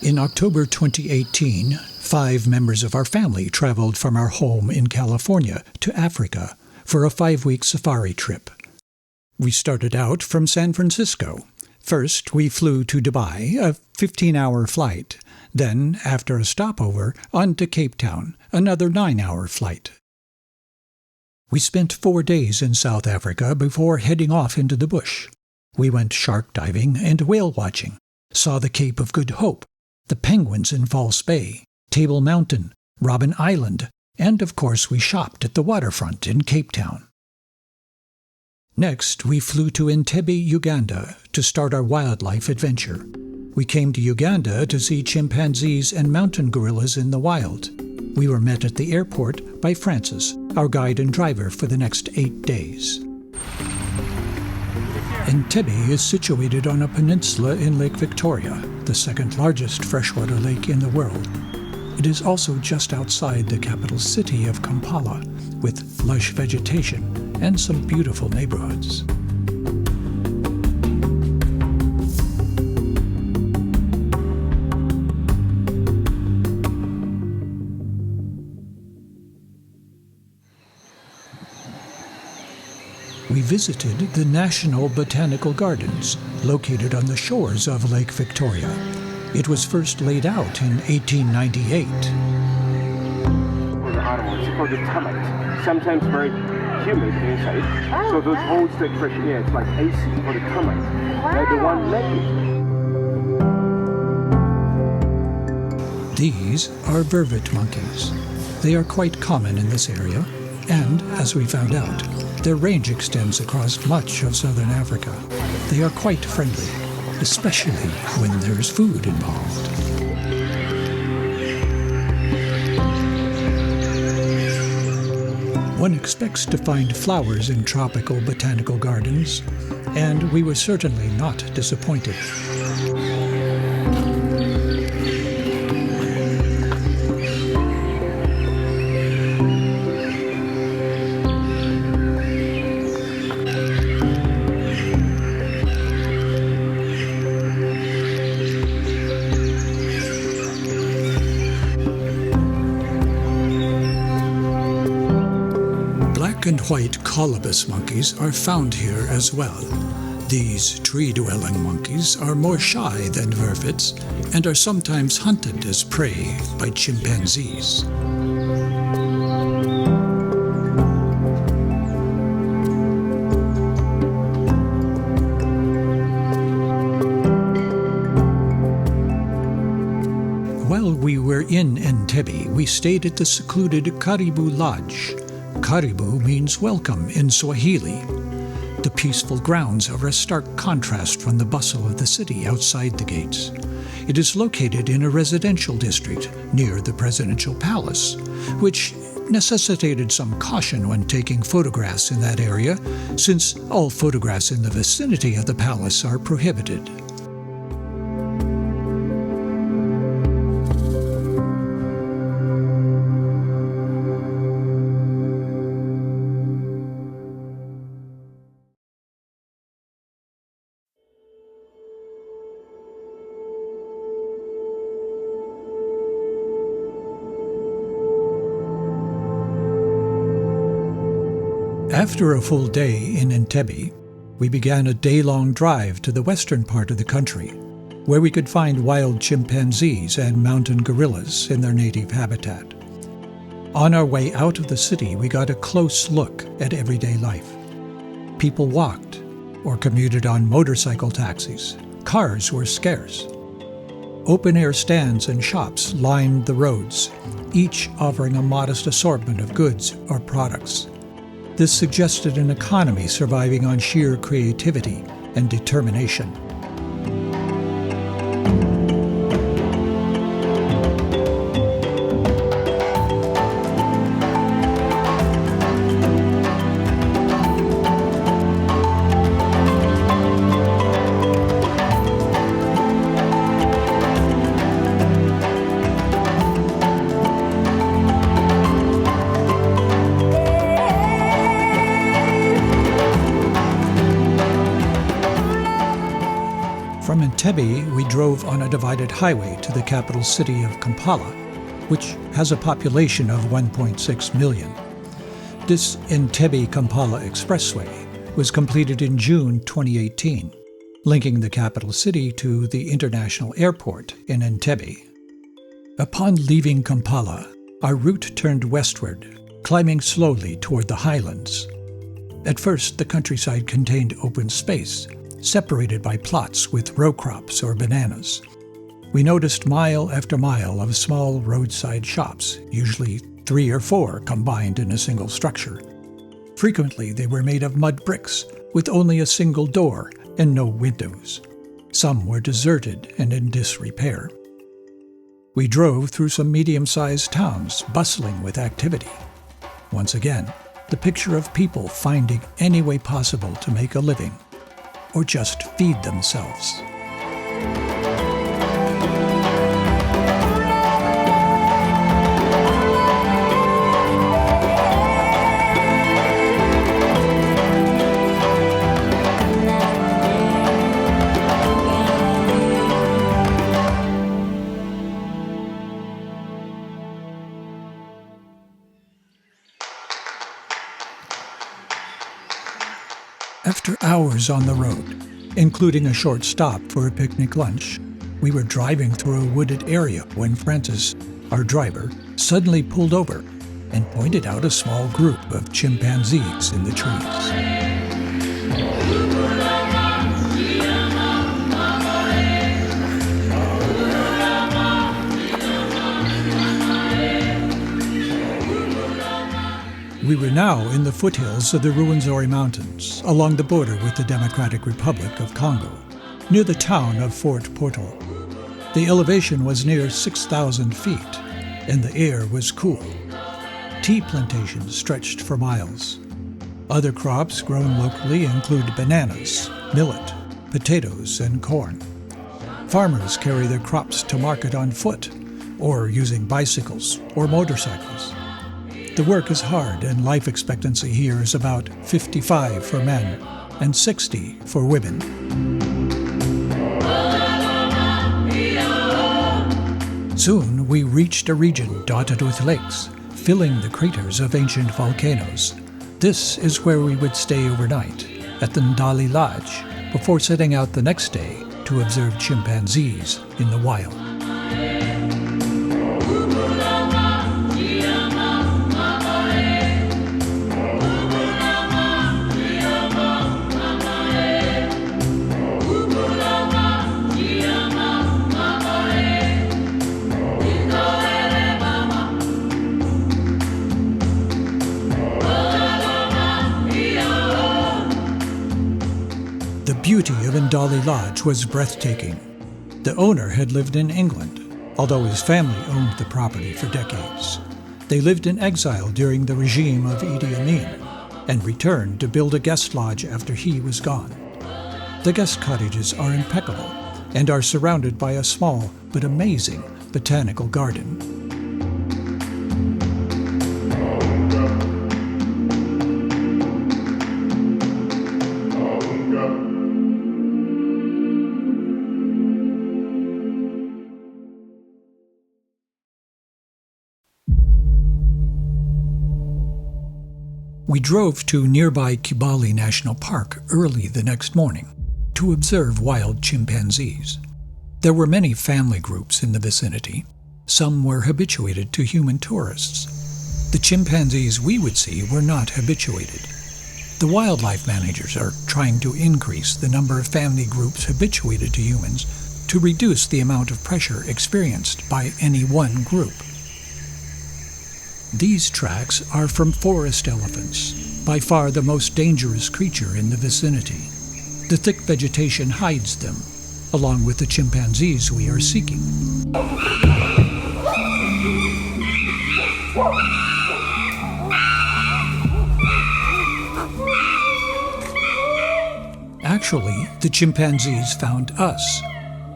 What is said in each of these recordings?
In October 2018, 5 members of our family traveled from our home in California to Africa for a 5-week safari trip. We started out from San Francisco. First, we flew to Dubai, a 15-hour flight. Then, after a stopover, on to Cape Town, another 9-hour flight. We spent 4 days in South Africa before heading off into the bush. We went shark diving and whale watching, saw the Cape of Good Hope, the penguins in False Bay, Table Mountain, Robben Island, and of course we shopped at the waterfront in Cape Town. Next, we flew to Entebbe, Uganda, to start our wildlife adventure. We came to Uganda to see chimpanzees and mountain gorillas in the wild. We were met at the airport by Francis, our guide and driver for the next 8 days. Entebbe is situated on a peninsula in Lake Victoria, the second largest freshwater lake in the world. It is also just outside the capital city of Kampala, with lush vegetation and some beautiful neighborhoods. We visited the National Botanical Gardens, located on the shores of Lake Victoria. It was first laid out in 1898. For the animals, it's called the termite. Sometimes very humid inside. So those holes take fresh air. It's like AC for the termite. They're the one naked. These are vervet monkeys. They are quite common in this area, and, as we found out, their range extends across much of southern Africa. They are quite friendly, especially when there's food involved. One expects to find flowers in tropical botanical gardens, and we were certainly not disappointed. Black and white colobus monkeys are found here as well. These tree-dwelling monkeys are more shy than vervets and are sometimes hunted as prey by chimpanzees. While we were in Entebbe, we stayed at the secluded Karibu Lodge. Karibu means welcome in Swahili. The peaceful grounds are a stark contrast from the bustle of the city outside the gates. It is located in a residential district near the presidential palace, which necessitated some caution when taking photographs in that area, since all photographs in the vicinity of the palace are prohibited. After a full day in Entebbe, we began a day-long drive to the western part of the country, where we could find wild chimpanzees and mountain gorillas in their native habitat. On our way out of the city, we got a close look at everyday life. People walked or commuted on motorcycle taxis. Cars were scarce. Open-air stands and shops lined the roads, each offering a modest assortment of goods or products. This suggested an economy surviving on sheer creativity and determination. Entebbe, we drove on a divided highway to the capital city of Kampala, which has a population of 1.6 million. This Entebbe-Kampala Expressway was completed in June 2018, linking the capital city to the international airport in Entebbe. Upon leaving Kampala, our route turned westward, climbing slowly toward the highlands. At first, the countryside contained open space, separated by plots with row crops or bananas. We noticed mile after mile of small roadside shops, usually 3 or 4 combined in a single structure. Frequently, they were made of mud bricks, with only a single door and no windows. Some were deserted and in disrepair. We drove through some medium-sized towns, bustling with activity. Once again, the picture of people finding any way possible to make a living, or just feed themselves. After hours on the road, including a short stop for a picnic lunch, we were driving through a wooded area when Francis, our driver, suddenly pulled over and pointed out a small group of chimpanzees in the trees. We were now in the foothills of the Ruwenzori Mountains, along the border with the Democratic Republic of Congo, near the town of Fort Portal. The elevation was near 6,000 feet, and the air was cool. Tea plantations stretched for miles. Other crops grown locally include bananas, millet, potatoes, and corn. Farmers carry their crops to market on foot, or using bicycles or motorcycles. The work is hard, and life expectancy here is about 55 for men and 60 for women. Soon we reached a region dotted with lakes, filling the craters of ancient volcanoes. This is where we would stay overnight, at the Ndali Lodge, before setting out the next day to observe chimpanzees in the wild. The beauty of Ndali Lodge was breathtaking. The owner had lived in England, although his family owned the property for decades. They lived in exile during the regime of Idi Amin and returned to build a guest lodge after he was gone. The guest cottages are impeccable and are surrounded by a small but amazing botanical garden. We drove to nearby Kibale National Park early the next morning to observe wild chimpanzees. There were many family groups in the vicinity. Some were habituated to human tourists. The chimpanzees we would see were not habituated. The wildlife managers are trying to increase the number of family groups habituated to humans to reduce the amount of pressure experienced by any one group. These tracks are from forest elephants, by far the most dangerous creature in the vicinity. The thick vegetation hides them, along with the chimpanzees we are seeking. Actually, the chimpanzees found us.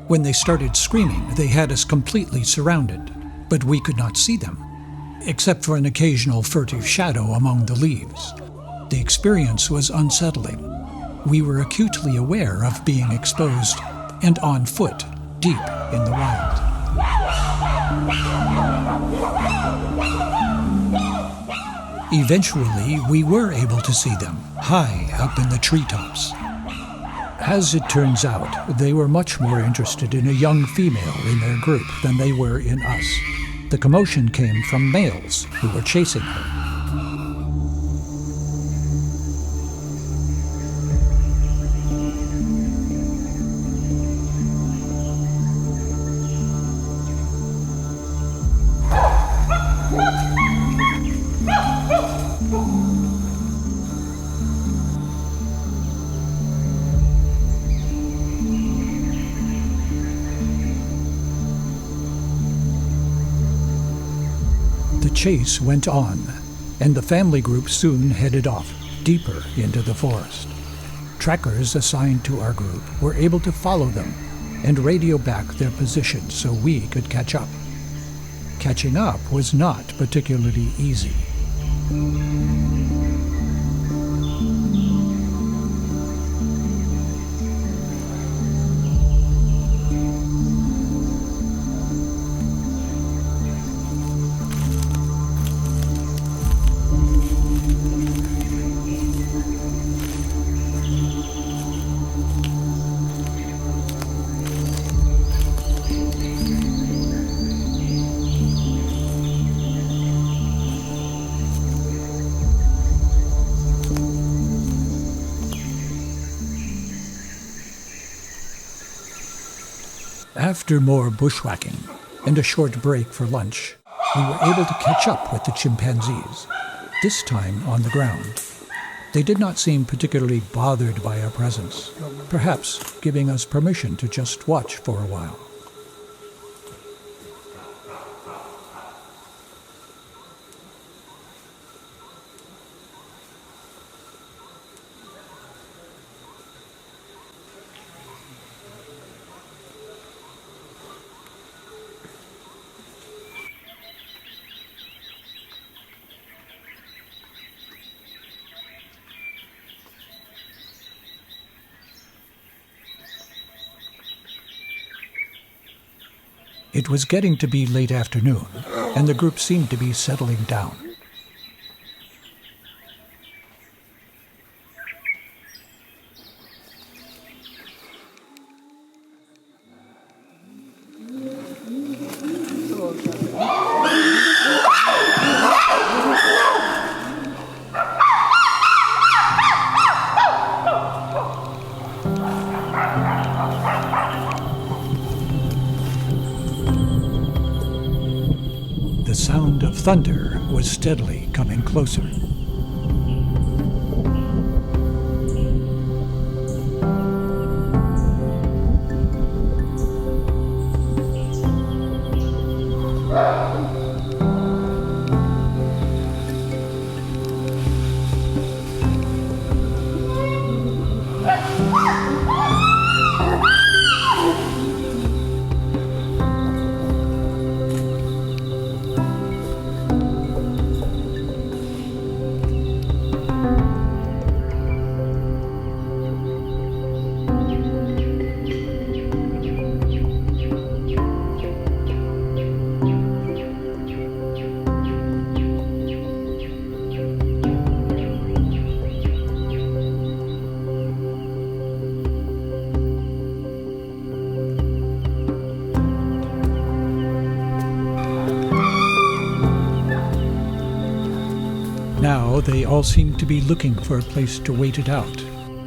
When they started screaming, they had us completely surrounded, but we could not see them, except for an occasional furtive shadow among the leaves. The experience was unsettling. We were acutely aware of being exposed and on foot, deep in the wild. Eventually, we were able to see them, high up in the treetops. As it turns out, they were much more interested in a young female in their group than they were in us. The commotion came from males who were chasing her. The chase went on, and the family group soon headed off, deeper into the forest. Trackers assigned to our group were able to follow them and radio back their position so we could catch up. Catching up was not particularly easy. After more bushwhacking and a short break for lunch, we were able to catch up with the chimpanzees, this time on the ground. They did not seem particularly bothered by our presence, perhaps giving us permission to just watch for a while. It was getting to be late afternoon, and the group seemed to be settling down. The sound of thunder was steadily coming closer. Now they all seemed to be looking for a place to wait it out,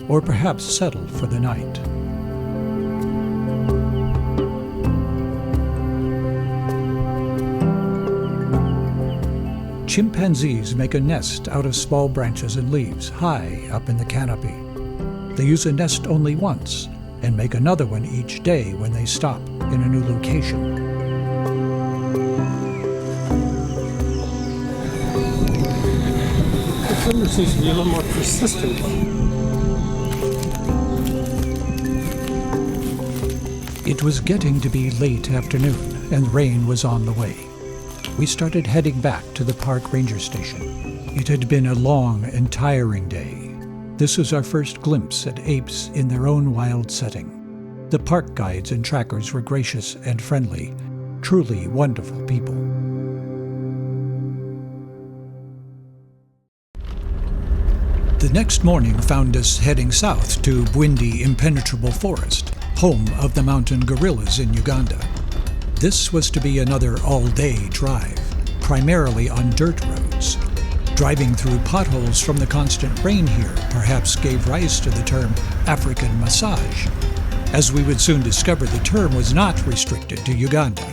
or perhaps settle for the night. Chimpanzees make a nest out of small branches and leaves high up in the canopy. They use a nest only once and make another one each day when they stop in a new location. The thunder seems to be a little more persistent. It was getting to be late afternoon, and rain was on the way. We started heading back to the park ranger station. It had been a long and tiring day. This was our first glimpse at apes in their own wild setting. The park guides and trackers were gracious and friendly, truly wonderful people. The next morning found us heading south to Bwindi Impenetrable Forest, home of the mountain gorillas in Uganda. This was to be another all-day drive, primarily on dirt roads. Driving through potholes from the constant rain here perhaps gave rise to the term African massage. As we would soon discover, the term was not restricted to Uganda.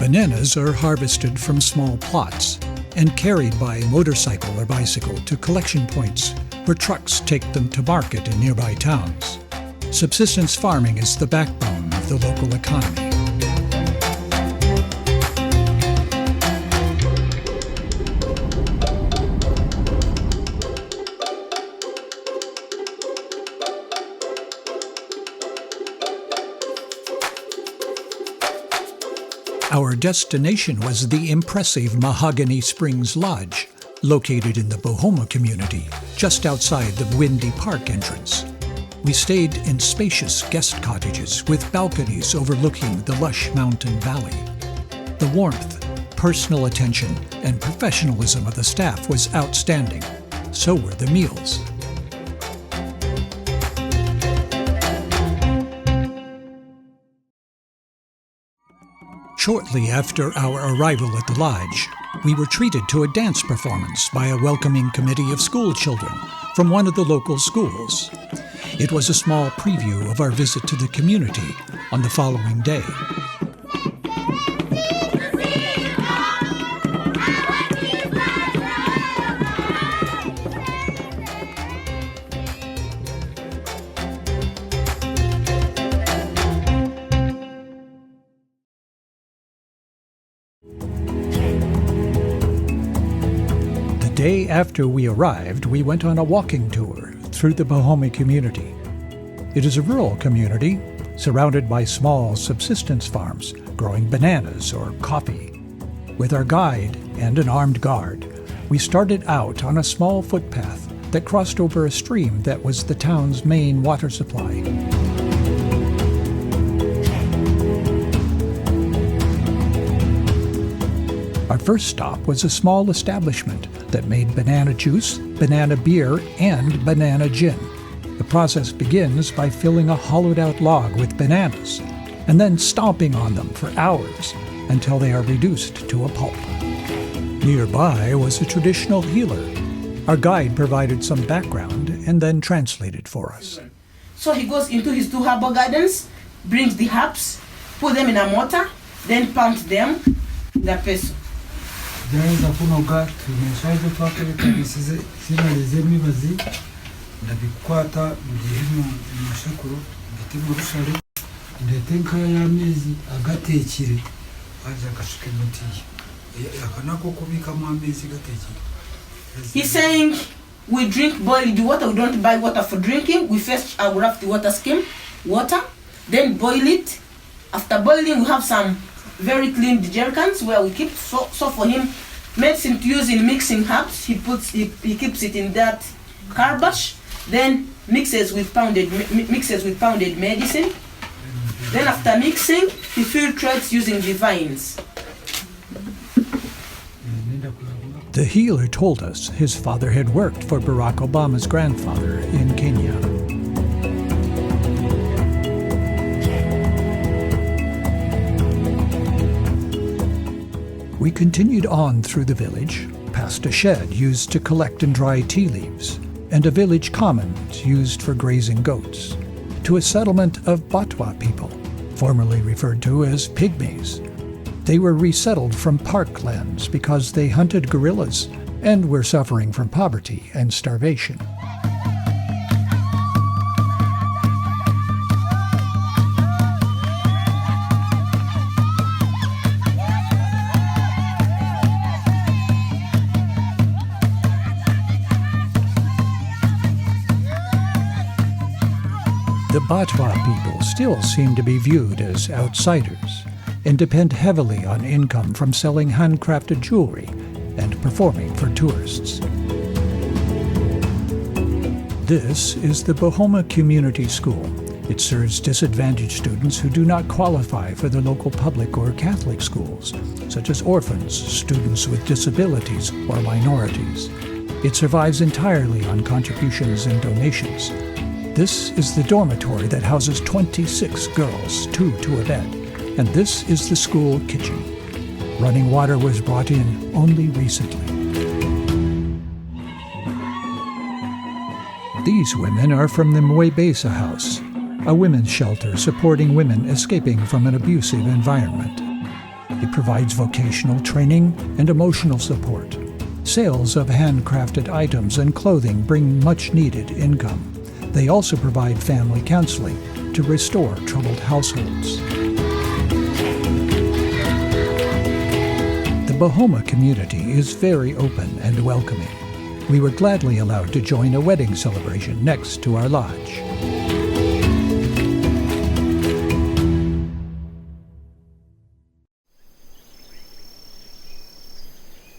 Bananas are harvested from small plots and carried by motorcycle or bicycle to collection points where trucks take them to market in nearby towns. Subsistence farming is the backbone of the local economy. Our destination was the impressive Mahogany Springs Lodge, located in the Bohoma community, just outside the Bwindi Park entrance. We stayed in spacious guest cottages with balconies overlooking the lush mountain valley. The warmth, personal attention, and professionalism of the staff was outstanding. So were the meals. Shortly after our arrival at the lodge, we were treated to a dance performance by a welcoming committee of school children from one of the local schools. It was a small preview of our visit to the community on the following day. The day after we arrived, we went on a walking tour through the Bohoma community. It is a rural community surrounded by small subsistence farms growing bananas or coffee. With our guide and an armed guard, we started out on a small footpath that crossed over a stream that was the town's main water supply. Our first stop was a small establishment that made banana juice, banana beer, and banana gin. The process begins by filling a hollowed-out log with bananas and then stomping on them for hours until they are reduced to a pulp. Nearby was a traditional healer. Our guide provided some background and then translated for us. So he goes into his 2 herbal gardens, brings the herbs, put them in a mortar, then pound them in the pestle. Jaza kunoga tumeshaje twakereka bisize zimeze mibazi ndabikwata mugihe mashakuru ngitimo rushari ndete nkaya y'amezi agatekire aje agashike mutiye akanako kubika mu amezi gatekire. He's saying we drink boiled water, we don't buy water for drinking. We first grab the water skim water, then boil it. After boiling, we have some very clean jerrycans where we keep. So for him, medicine to use in mixing herbs, he keeps it in that calabash, then mixes with pounded medicine. Then after mixing, he filtrates using the vines. The healer told us his father had worked for Barack Obama's grandfather in Kenya. We continued on through the village, past a shed used to collect and dry tea leaves, and a village commons used for grazing goats, to a settlement of Batwa people, formerly referred to as pygmies. They were resettled from parklands because they hunted gorillas and were suffering from poverty and starvation. The Batwa people still seem to be viewed as outsiders. and depend heavily on income from selling handcrafted jewelry and performing for tourists. This is the Bohoma Community School. It serves disadvantaged students who do not qualify for the local public or Catholic schools, such as orphans, students with disabilities, or minorities. It survives entirely on contributions and donations. This is the dormitory that houses 26 girls, 2 to a bed, and this is the school kitchen. Running water was brought in only recently. These women are from the Mwebesa House, a women's shelter supporting women escaping from an abusive environment. It provides vocational training and emotional support. Sales of handcrafted items and clothing bring much-needed income. They also provide family counseling to restore troubled households. The Bohoma community is very open and welcoming. We were gladly allowed to join a wedding celebration next to our lodge.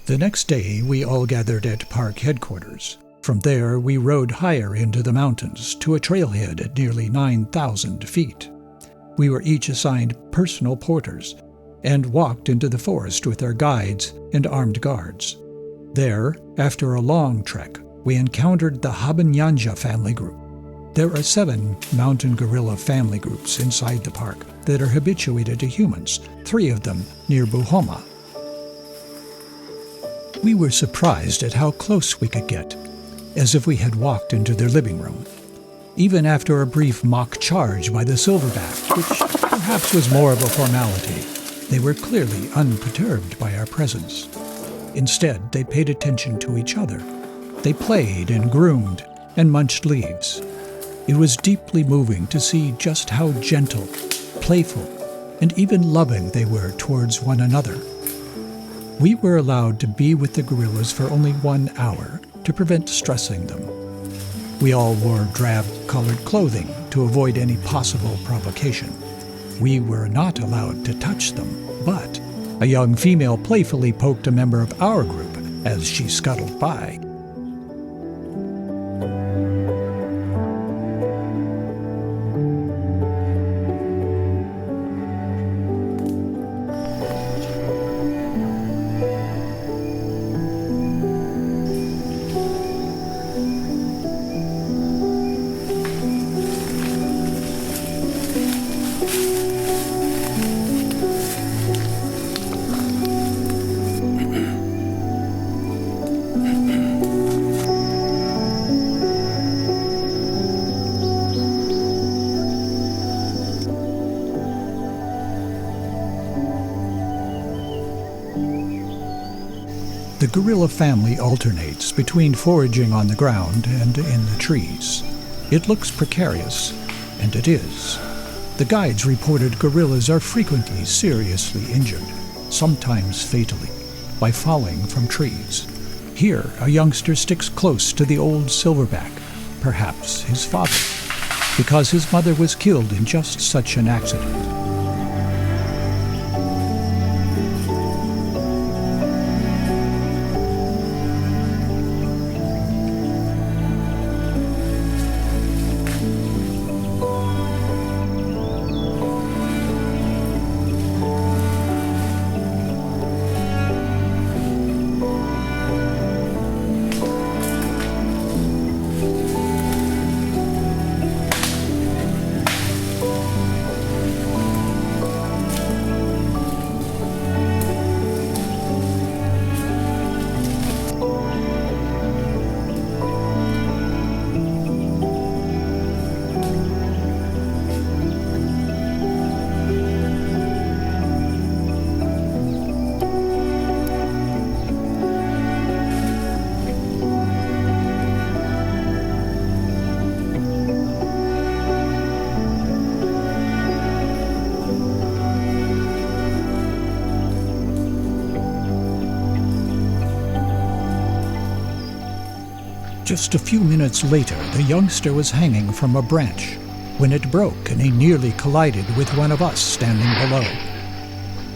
The next day, we all gathered at park headquarters. From there, we rode higher into the mountains to a trailhead at nearly 9,000 feet. We were each assigned personal porters and walked into the forest with our guides and armed guards. There, after a long trek, we encountered the Habanyanja family group. There are 7 mountain gorilla family groups inside the park that are habituated to humans, 3 of them near Bohoma. We were surprised at how close we could get, as if we had walked into their living room. Even after a brief mock charge by the silverback, which perhaps was more of a formality, they were clearly unperturbed by our presence. Instead, they paid attention to each other. They played and groomed and munched leaves. It was deeply moving to see just how gentle, playful, and even loving they were towards one another. We were allowed to be with the gorillas for only 1 hour to prevent stressing them. We all wore drab-colored clothing to avoid any possible provocation. We were not allowed to touch them, but a young female playfully poked a member of our group as she scuttled by. The gorilla family alternates between foraging on the ground and in the trees. It looks precarious, and it is. The guides reported gorillas are frequently seriously injured, sometimes fatally, by falling from trees. Here, a youngster sticks close to the old silverback, perhaps his father, because his mother was killed in just such an accident. Just a few minutes later, the youngster was hanging from a branch when it broke and he nearly collided with one of us standing below.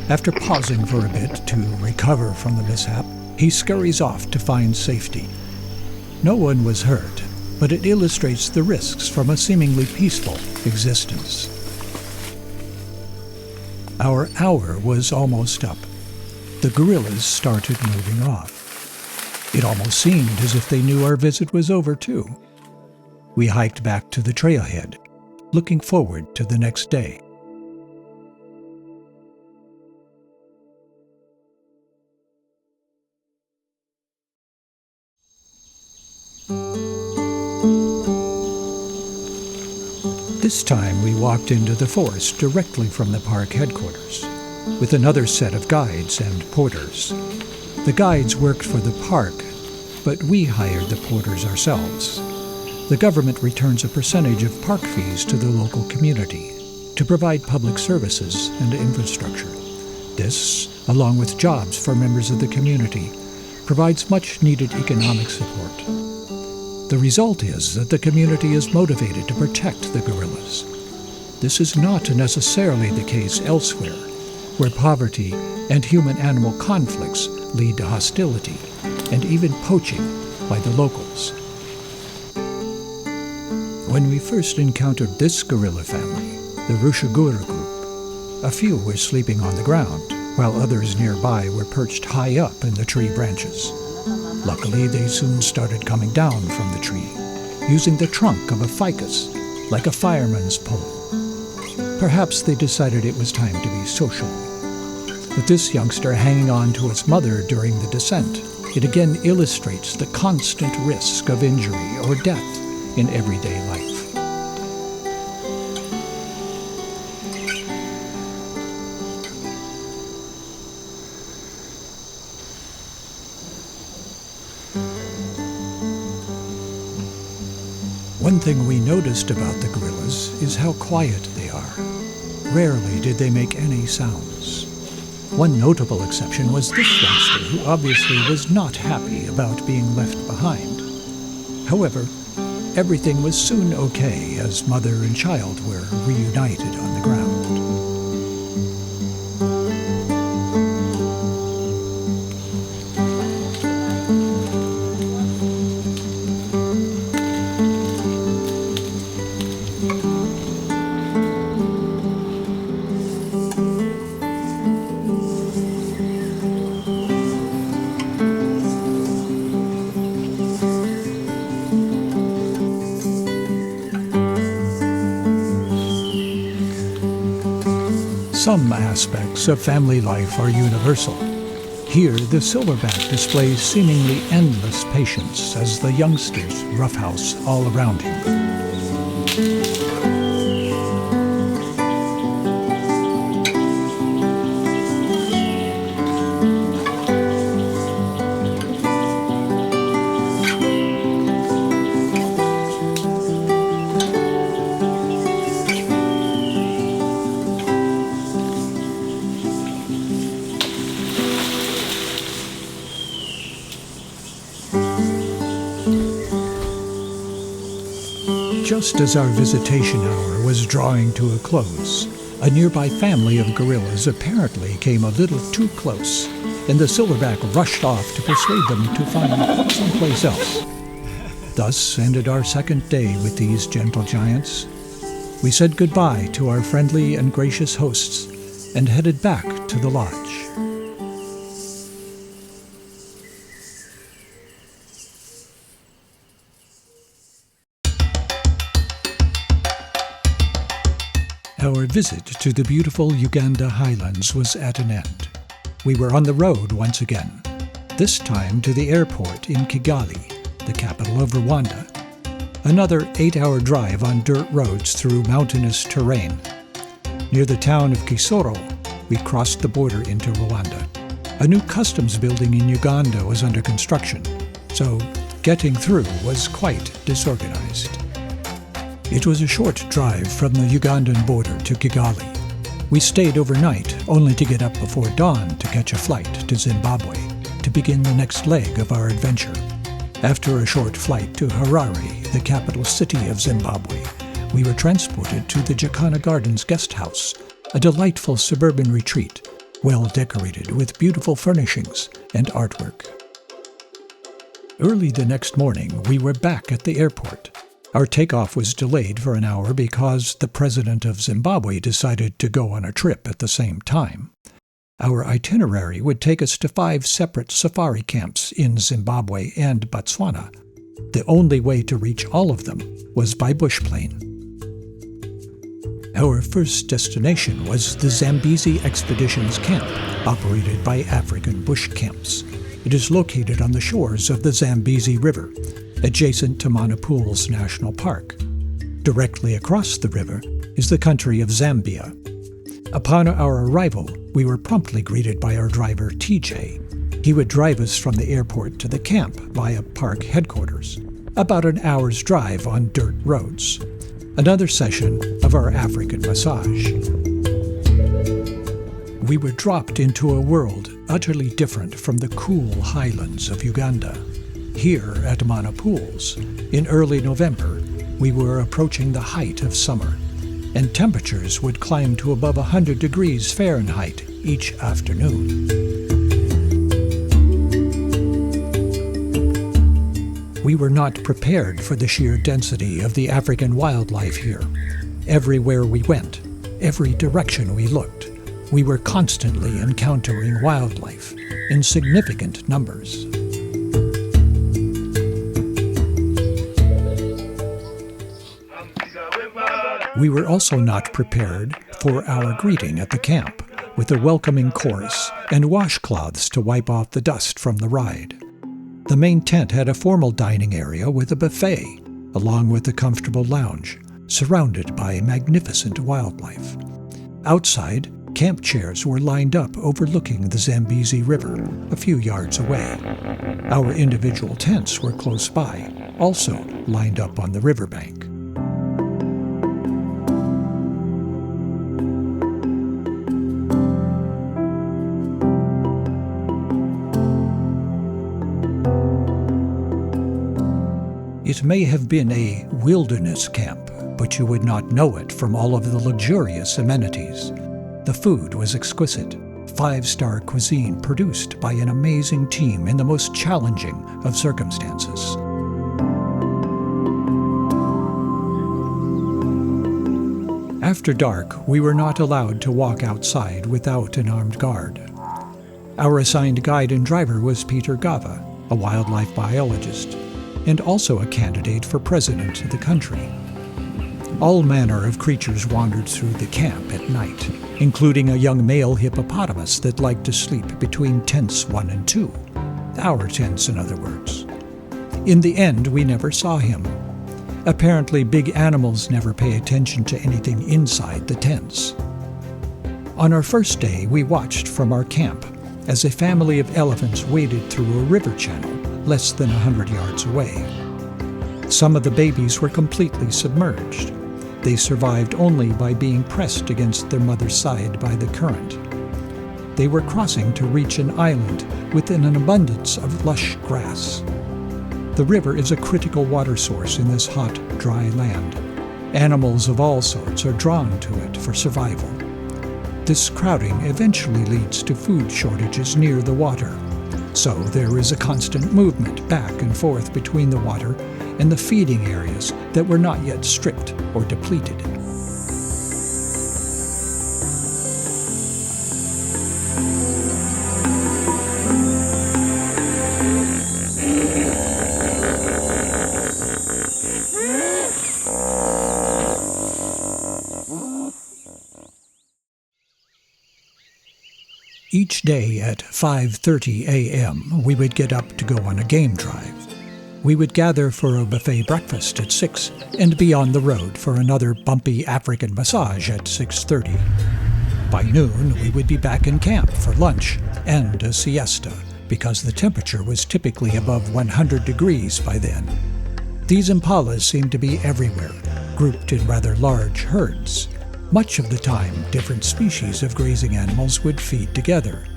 After pausing for a bit to recover from the mishap, he scurries off to find safety. No one was hurt, but it illustrates the risks from a seemingly peaceful existence. Our hour was almost up. The gorillas started moving off. It almost seemed as if they knew our visit was over too. We hiked back to the trailhead, looking forward to the next day. This time we walked into the forest directly from the park headquarters, with another set of guides and porters. The guides worked for the park, but we hired the porters ourselves. The government returns a percentage of park fees to the local community to provide public services and infrastructure. This, along with jobs for members of the community, provides much-needed economic support. The result is that the community is motivated to protect the gorillas. This is not necessarily the case elsewhere, where poverty and human-animal conflicts lead to hostility and even poaching by the locals. When we first encountered this gorilla family, the Rushagura group, a few were sleeping on the ground, while others nearby were perched high up in the tree branches. Luckily, they soon started coming down from the tree, using the trunk of a ficus like a fireman's pole. Perhaps they decided it was time to be social. With this youngster hanging on to its mother during the descent, it again illustrates the constant risk of injury or death in everyday life. One thing we noticed about the gorillas is how quiet they are. Rarely did they make any sounds. One notable exception was this youngster, who obviously was not happy about being left behind. However, everything was soon okay as mother and child were reunited on the ground. Some aspects of family life are universal. Here, the silverback displays seemingly endless patience as the youngsters roughhouse all around him. Just as our visitation hour was drawing to a close, a nearby family of gorillas apparently came a little too close, and the silverback rushed off to persuade them to find someplace else. Thus ended our second day with these gentle giants. We said goodbye to our friendly and gracious hosts and headed back to the lodge. Our visit to the beautiful Uganda highlands was at an end. We were on the road once again, this time to the airport in Kigali, the capital of Rwanda. Another 8-hour drive on dirt roads through mountainous terrain. Near the town of Kisoro, we crossed the border into Rwanda. A new customs building in Uganda was under construction, so getting through was quite disorganized. It was a short drive from the Ugandan border to Kigali. We stayed overnight, only to get up before dawn to catch a flight to Zimbabwe to begin the next leg of our adventure. After a short flight to Harare, the capital city of Zimbabwe, we were transported to the Jacana Gardens guest house, a delightful suburban retreat well decorated with beautiful furnishings and artwork. Early the next morning, we were back at the airport. Our takeoff was delayed for an hour because the president of Zimbabwe decided to go on a trip at the same time. Our itinerary would take us to 5 separate safari camps in Zimbabwe and Botswana. The only way to reach all of them was by bush plane. Our first destination was the Zambezi Expeditions Camp, operated by African Bush Camps. It is located on the shores of the Zambezi River, adjacent to Manapools National Park. Directly across the river is the country of Zambia. Upon our arrival, we were promptly greeted by our driver, TJ. He would drive us from the airport to the camp via park headquarters, about an hour's drive on dirt roads. Another session of our African massage. We were dropped into a world utterly different from the cool highlands of Uganda. Here at Manapools, in early November, we were approaching the height of summer, and temperatures would climb to above 100 degrees Fahrenheit each afternoon. We were not prepared for the sheer density of the African wildlife here. Everywhere we went, every direction we looked, we were constantly encountering wildlife in significant numbers. We were also not prepared for our greeting at the camp, with a welcoming chorus and washcloths to wipe off the dust from the ride. The main tent had a formal dining area with a buffet, along with a comfortable lounge, surrounded by magnificent wildlife. Outside, camp chairs were lined up overlooking the Zambezi River, a few yards away. Our individual tents were close by, also lined up on the riverbank. It may have been a wilderness camp, but you would not know it from all of the luxurious amenities. The food was exquisite, 5-star cuisine produced by an amazing team in the most challenging of circumstances. After dark, we were not allowed to walk outside without an armed guard. Our assigned guide and driver was Peter Gava, a wildlife biologist, and also a candidate for president of the country. All manner of creatures wandered through the camp at night, including a young male hippopotamus that liked to sleep between tents 1 and 2, our tents in other words. In the end, we never saw him. Apparently, big animals never pay attention to anything inside the tents. On our first day, we watched from our camp as a family of elephants waded through a river channel less than 100 yards away. Some of the babies were completely submerged. They survived only by being pressed against their mother's side by the current. They were crossing to reach an island with an abundance of lush grass. The river is a critical water source in this hot, dry land. Animals of all sorts are drawn to it for survival. This crowding eventually leads to food shortages near the water. So there is a constant movement back and forth between the water and the feeding areas that were not yet stripped or depleted. Each day at 5:30 a.m., we would get up to go on a game drive. We would gather for a buffet breakfast at 6 and be on the road for another bumpy African massage at 6:30. By noon, we would be back in camp for lunch and a siesta because the temperature was typically above 100 degrees by then. These impalas seemed to be everywhere, grouped in rather large herds. Much of the time, different species of grazing animals would feed together.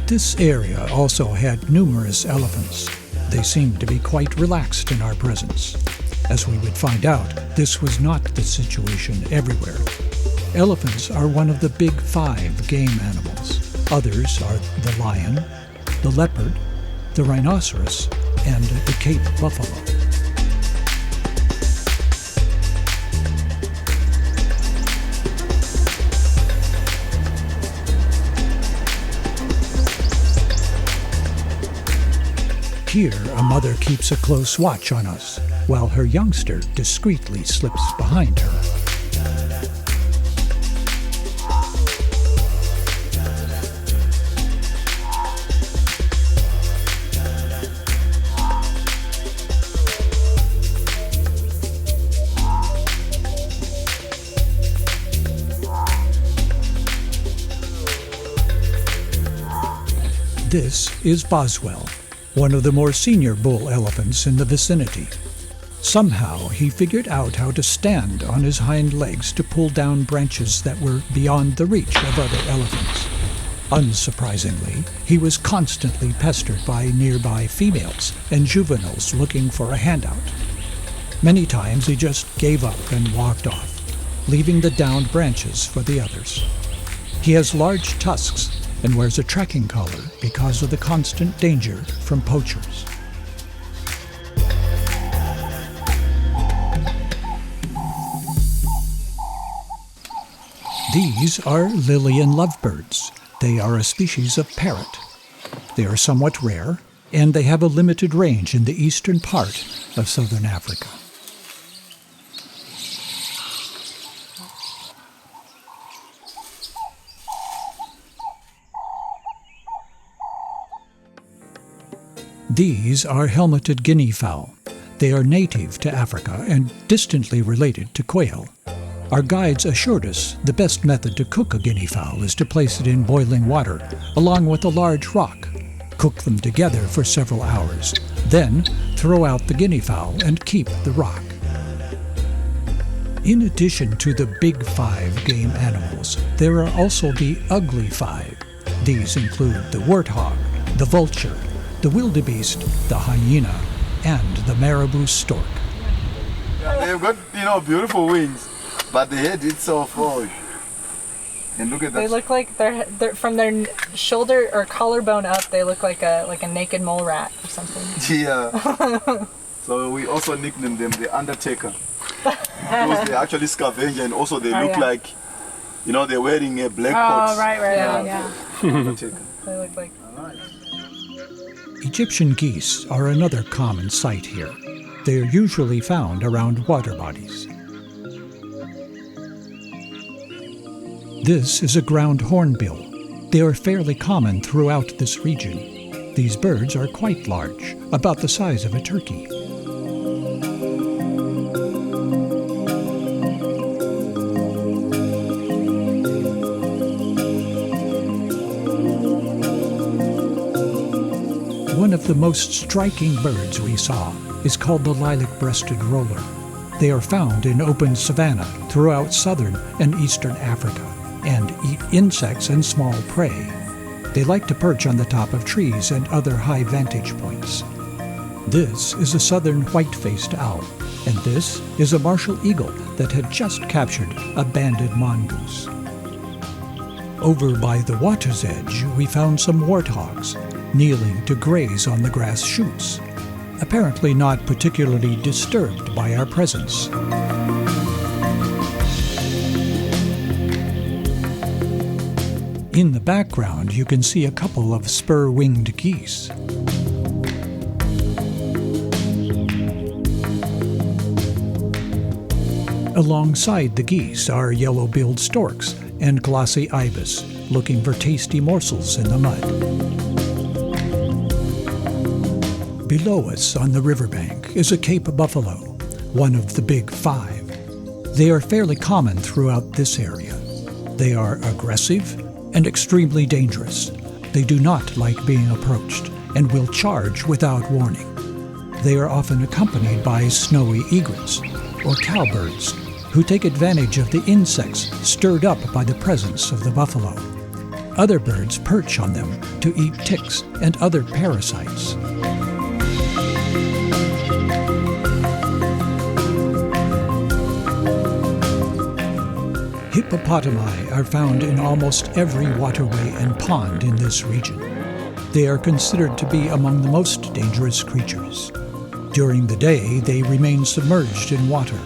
This area also had numerous elephants. They seemed to be quite relaxed in our presence. As we would find out, this was not the situation everywhere. Elephants are one of the big 5 game animals. Others are the lion, the leopard, the rhinoceros, and the Cape buffalo. Here, a mother keeps a close watch on us, while her youngster discreetly slips behind her. This is Boswell, one of the more senior bull elephants in the vicinity. Somehow he figured out how to stand on his hind legs to pull down branches that were beyond the reach of other elephants. Unsurprisingly, he was constantly pestered by nearby females and juveniles looking for a handout. Many times he just gave up and walked off, leaving the downed branches for the others. He has large tusks and wears a tracking collar because of the constant danger from poachers. These are Lillian lovebirds. They are a species of parrot. They are somewhat rare, and they have a limited range in the eastern part of southern Africa. These are helmeted guinea fowl. They are native to Africa and distantly related to quail. Our guides assured us the best method to cook a guinea fowl is to place it in boiling water along with a large rock. Cook them together for several hours. Then throw out the guinea fowl and keep the rock. In addition to the big 5 game animals, there are also the ugly 5. These include the warthog, the vulture, the wildebeest, the hyena, and the marabou stork. Yeah, they've got, beautiful wings, but the head itself, and look at that. They look like they're from their shoulder or collarbone up. They look like a naked mole rat or something. Yeah. So we also nicknamed them the Undertaker because they actually scavenge, and also they look like, they're wearing a black coat. Oh, right, yeah. Undertaker. They look like. Egyptian geese are another common sight here. They are usually found around water bodies. This is a ground hornbill. They are fairly common throughout this region. These birds are quite large, about the size of a turkey. One of the most striking birds we saw is called the lilac-breasted roller. They are found in open savanna throughout southern and eastern Africa and eat insects and small prey. They like to perch on the top of trees and other high vantage points. This is a southern white-faced owl, and this is a martial eagle that had just captured a banded mongoose. Over by the water's edge, we found some warthogs, kneeling to graze on the grass shoots, apparently not particularly disturbed by our presence. In the background, you can see a couple of spur-winged geese. Alongside the geese are yellow-billed storks and glossy ibis, looking for tasty morsels in the mud. Below us on the riverbank is a Cape buffalo, one of the big 5. They are fairly common throughout this area. They are aggressive and extremely dangerous. They do not like being approached and will charge without warning. They are often accompanied by snowy egrets or cowbirds who take advantage of the insects stirred up by the presence of the buffalo. Other birds perch on them to eat ticks and other parasites. hippopotami are found in almost every waterway and pond in this region. They are considered to be among the most dangerous creatures. During the day, they remain submerged in water.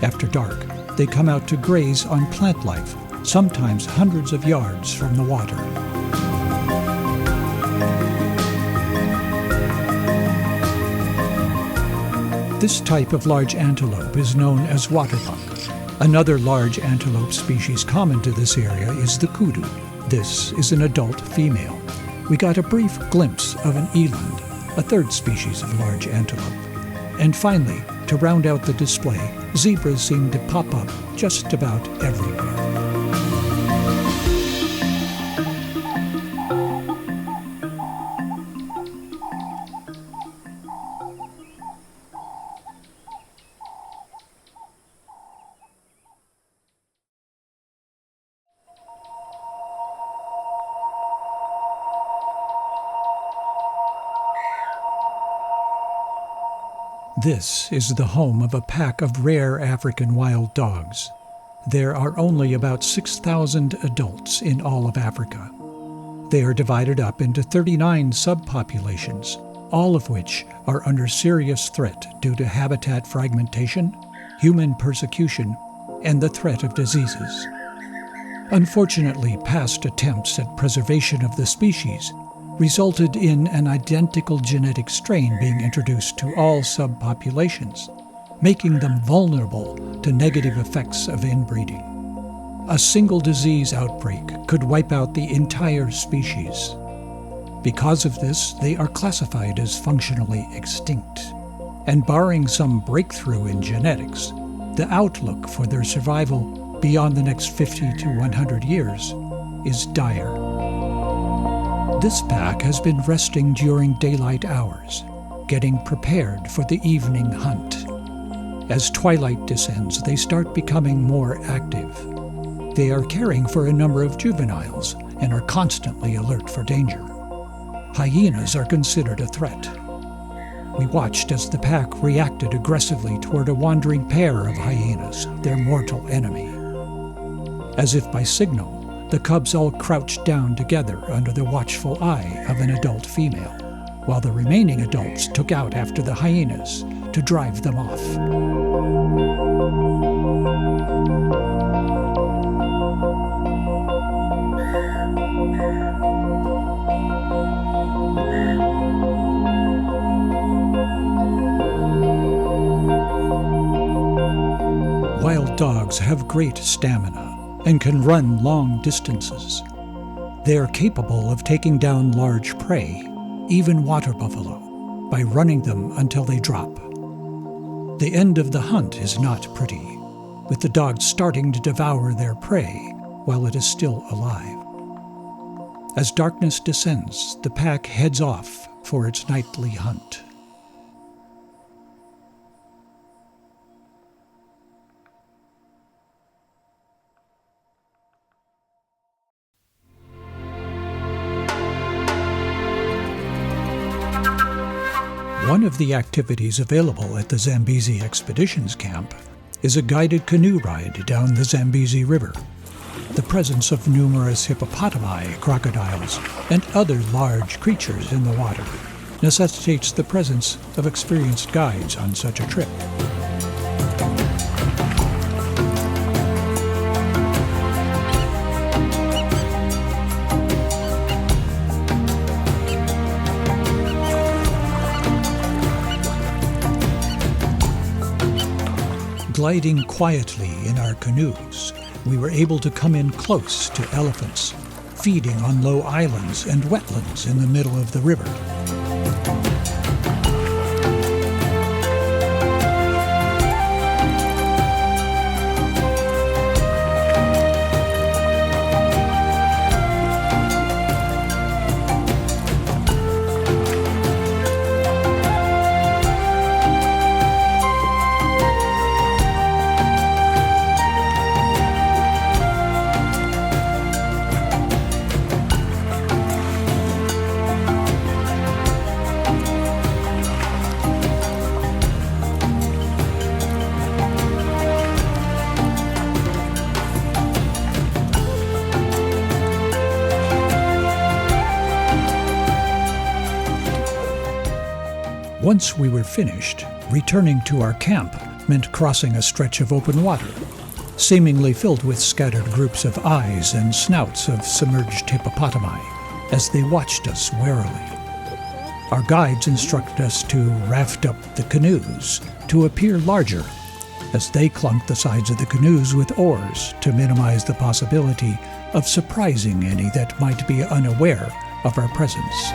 After dark, they come out to graze on plant life, sometimes hundreds of yards from the water. This type of large antelope is known as waterbuck. Another large antelope species common to this area is the kudu. This is an adult female. We got a brief glimpse of an eland, a third species of large antelope. And finally, to round out the display, zebras seem to pop up just about everywhere. This is the home of a pack of rare African wild dogs. There are only about 6,000 adults in all of Africa. They are divided up into 39 subpopulations, all of which are under serious threat due to habitat fragmentation, human persecution, and the threat of diseases. Unfortunately, past attempts at preservation of the species resulted in an identical genetic strain being introduced to all subpopulations, making them vulnerable to negative effects of inbreeding. A single disease outbreak could wipe out the entire species. Because of this, they are classified as functionally extinct. And barring some breakthrough in genetics, the outlook for their survival beyond the next 50 to 100 years is dire. This pack has been resting during daylight hours, getting prepared for the evening hunt. As twilight descends, they start becoming more active. They are caring for a number of juveniles and are constantly alert for danger. Hyenas are considered a threat. We watched as the pack reacted aggressively toward a wandering pair of hyenas, their mortal enemy. As if by signal, the cubs all crouched down together under the watchful eye of an adult female, while the remaining adults took out after the hyenas to drive them off. Wild dogs have great stamina and can run long distances. They are capable of taking down large prey, even water buffalo, by running them until they drop. The end of the hunt is not pretty, with the dogs starting to devour their prey while it is still alive. As darkness descends, the pack heads off for its nightly hunt. One of the activities available at the Zambezi Expeditions Camp is a guided canoe ride down the Zambezi River. The presence of numerous hippopotami, crocodiles, and other large creatures in the water necessitates the presence of experienced guides on such a trip. Gliding quietly in our canoes, we were able to come in close to elephants, feeding on low islands and wetlands in the middle of the river. Once we were finished, returning to our camp meant crossing a stretch of open water, seemingly filled with scattered groups of eyes and snouts of submerged hippopotami as they watched us warily. Our guides instructed us to raft up the canoes to appear larger, as they clunked the sides of the canoes with oars to minimize the possibility of surprising any that might be unaware of our presence.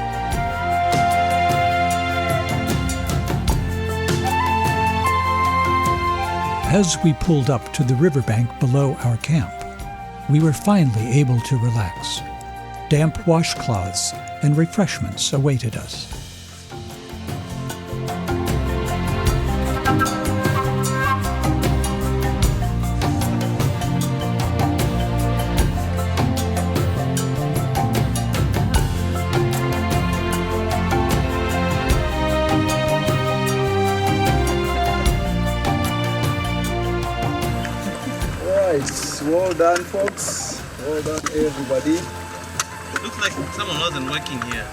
As we pulled up to the riverbank below our camp, we were finally able to relax. Damp washcloths and refreshments awaited us. Well done, folks. Well done, everybody. It looks like someone wasn't working here.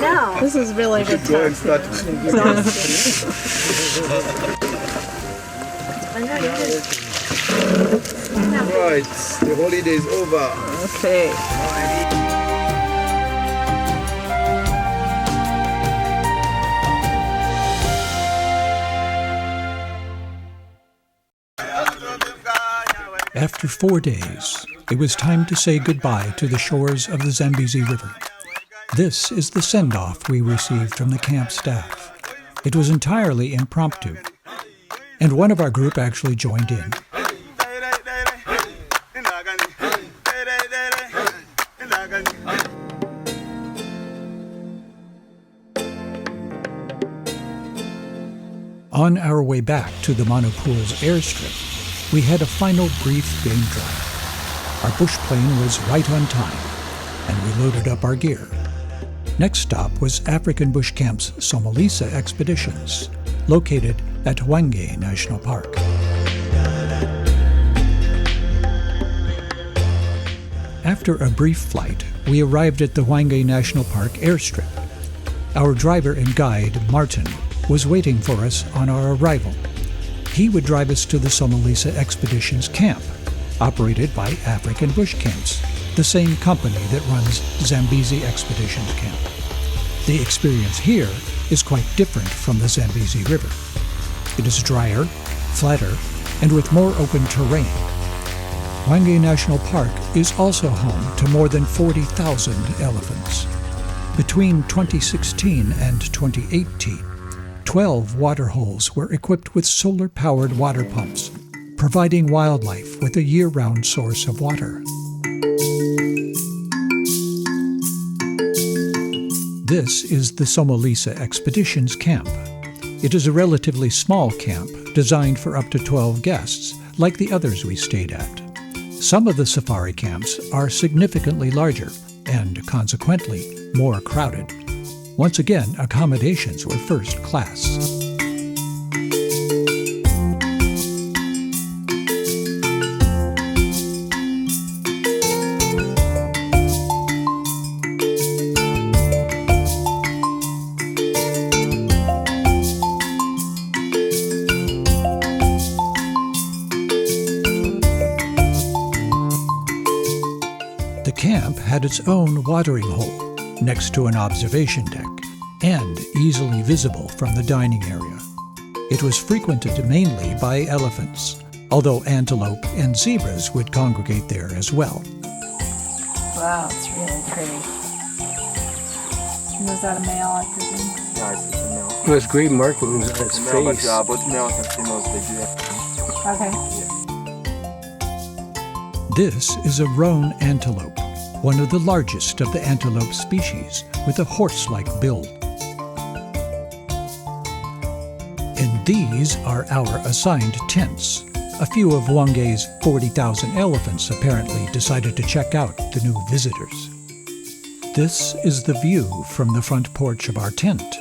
No. This is really good Go and time. start. Right, the holiday is over. Okay. After 4 days, it was time to say goodbye to the shores of the Zambezi River. This is the send-off we received from the camp staff. It was entirely impromptu, and one of our group actually joined in. On our way back to the Monopools airstrip, we had a final brief game drive. Our bush plane was right on time, and we loaded up our gear. Next stop was African Bush Camp's Somalisa Expeditions, located at Hwange National Park. After a brief flight, we arrived at the Hwange National Park airstrip. Our driver and guide, Martin, was waiting for us on our arrival. He would drive us to the Somalisa Expeditions camp, operated by African Bush Camps, the same company that runs Zambezi Expeditions Camp. The experience here is quite different from the Zambezi River. It is drier, flatter, and with more open terrain. Hwange National Park is also home to more than 40,000 elephants. Between 2016 and 2018, 12 water holes were equipped with solar-powered water pumps, providing wildlife with a year-round source of water. This is the Somalisa Expeditions Camp. It is a relatively small camp designed for up to 12 guests, like the others we stayed at. Some of the safari camps are significantly larger and, consequently, more crowded. Once again, accommodations were first class. The camp had its own watering hole next to an observation deck and easily visible from the dining area. It was frequented mainly by elephants, although antelope and zebras would congregate there as well. Wow, it's really pretty. Was that a male, I presume? Nice, it's a male. It was great marking on its It's a male, but face. both males and females, they do have. Okay. This is a roan antelope, one of the largest of the antelope species, with a horse-like build. And these are our assigned tents. A few of Hwange's 40,000 elephants apparently decided to check out the new visitors. This is the view from the front porch of our tent.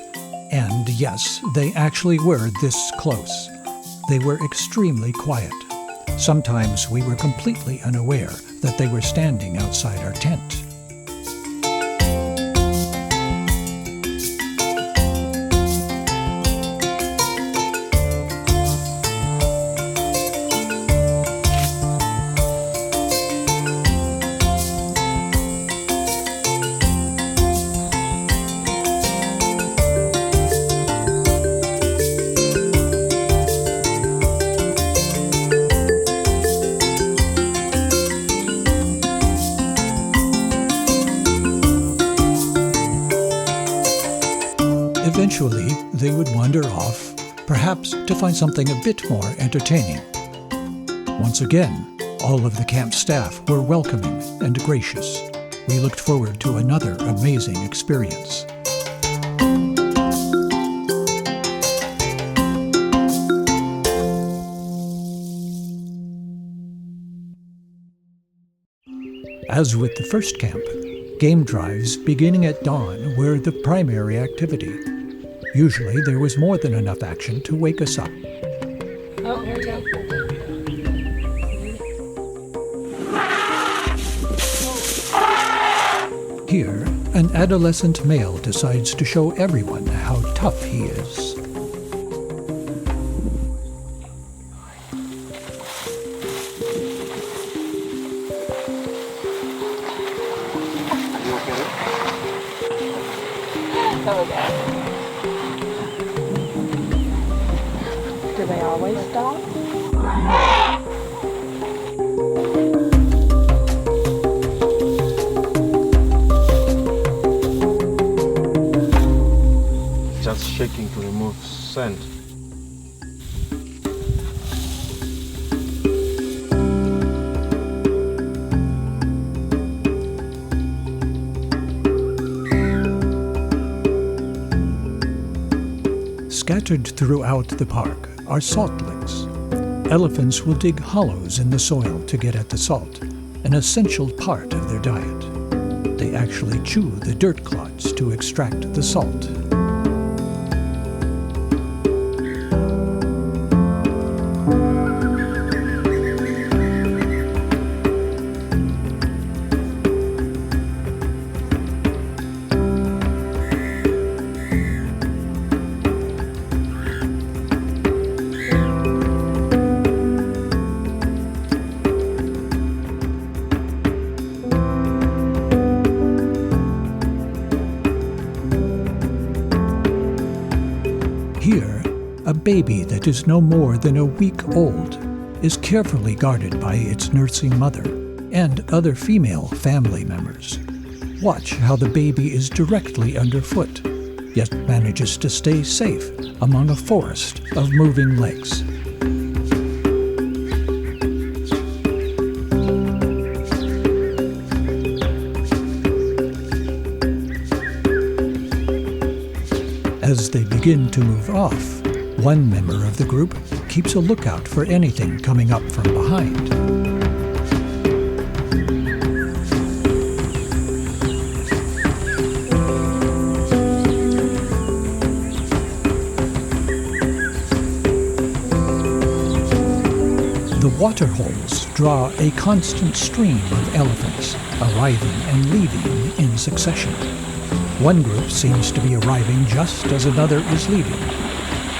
And yes, they actually were this close. They were extremely quiet. Sometimes we were completely unaware that they were standing outside our tent. Eventually, they would wander off, perhaps to find something a bit more entertaining. Once again, all of the camp staff were welcoming and gracious. We looked forward to another amazing experience. As with the first camp, game drives beginning at dawn were the primary activity. Usually there was more than enough action to wake us up. Oh, here we go. Here, an adolescent male decides to show everyone how tough he is. Do they always stop? Just shaking to remove sand. Scattered throughout the park are salt licks. Elephants will dig hollows in the soil to get at the salt, an essential part of their diet. They actually chew the dirt clods to extract the salt. Here, a baby that is no more than a week old is carefully guarded by its nursing mother and other female family members. Watch how the baby is directly underfoot, yet manages to stay safe among a forest of moving legs. As they begin to move off, one member of the group keeps a lookout for anything coming up from behind. The water holes draw a constant stream of elephants, arriving and leaving in succession. One group seems to be arriving just as another is leaving.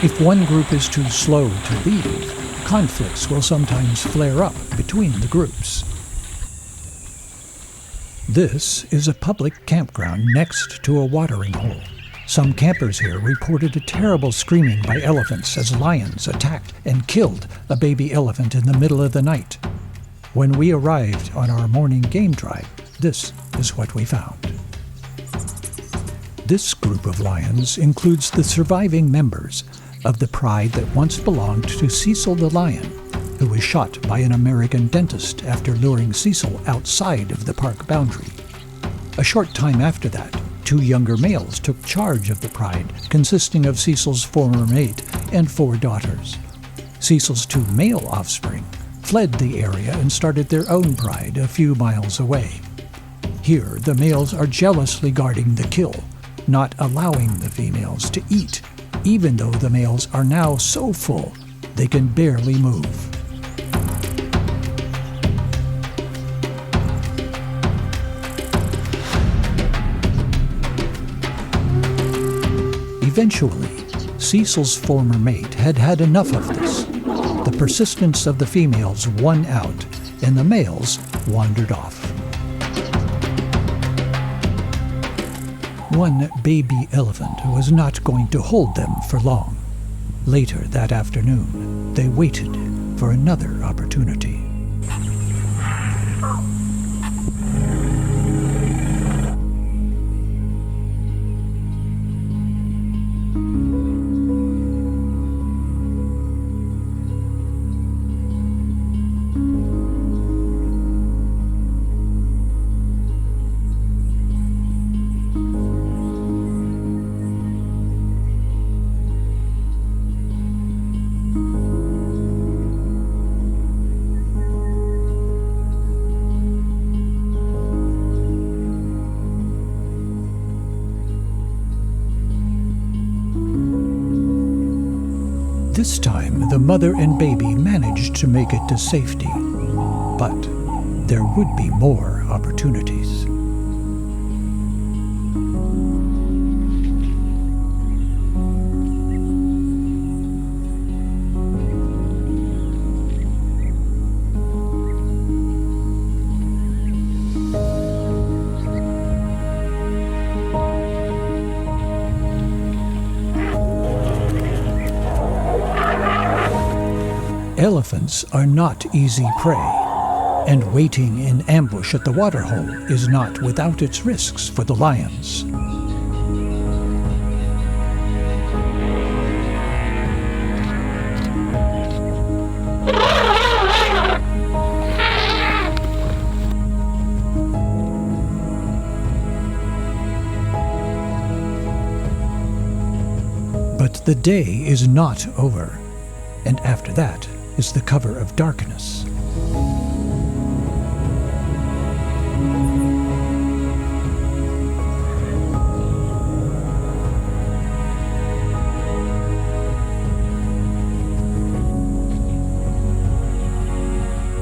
If one group is too slow to leave, conflicts will sometimes flare up between the groups. This is a public campground next to a watering hole. Some campers here reported a terrible screaming by elephants as lions attacked and killed a baby elephant in the middle of the night. When we arrived on our morning game drive, this is what we found. This group of lions includes the surviving members of the pride that once belonged to Cecil the lion, who was shot by an American dentist after luring Cecil outside of the park boundary. A short time after that, two younger males took charge of the pride, consisting of Cecil's former mate and 4 daughters. Cecil's 2 male offspring fled the area and started their own pride a few miles away. Here, the males are jealously guarding the kill, not allowing the females to eat, even though the males are now so full they can barely move. Eventually, Cecil's former mate had had enough of this. The persistence of the females won out, and the males wandered off. One baby elephant was not going to hold them for long. Later that afternoon, they waited for another opportunity. This time, the mother and baby managed to make it to safety. But there would be more opportunities. Elephants are not easy prey, and waiting in ambush at the waterhole is not without its risks for the lions. But the day is not over, and after that is the cover of darkness.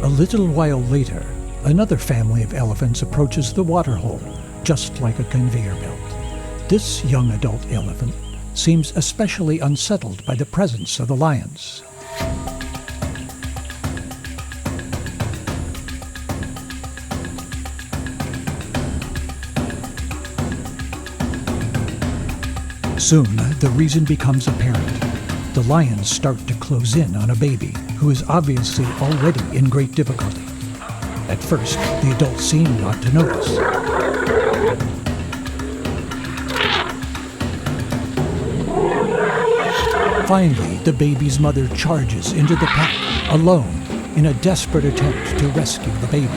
A little while later, another family of elephants approaches the waterhole, just like a conveyor belt. This young adult elephant seems especially unsettled by the presence of the lions. Soon, the reason becomes apparent. The lions start to close in on a baby who is obviously already in great difficulty. At first, the adults seem not to notice. Finally, the baby's mother charges into the pack, alone, in a desperate attempt to rescue the baby.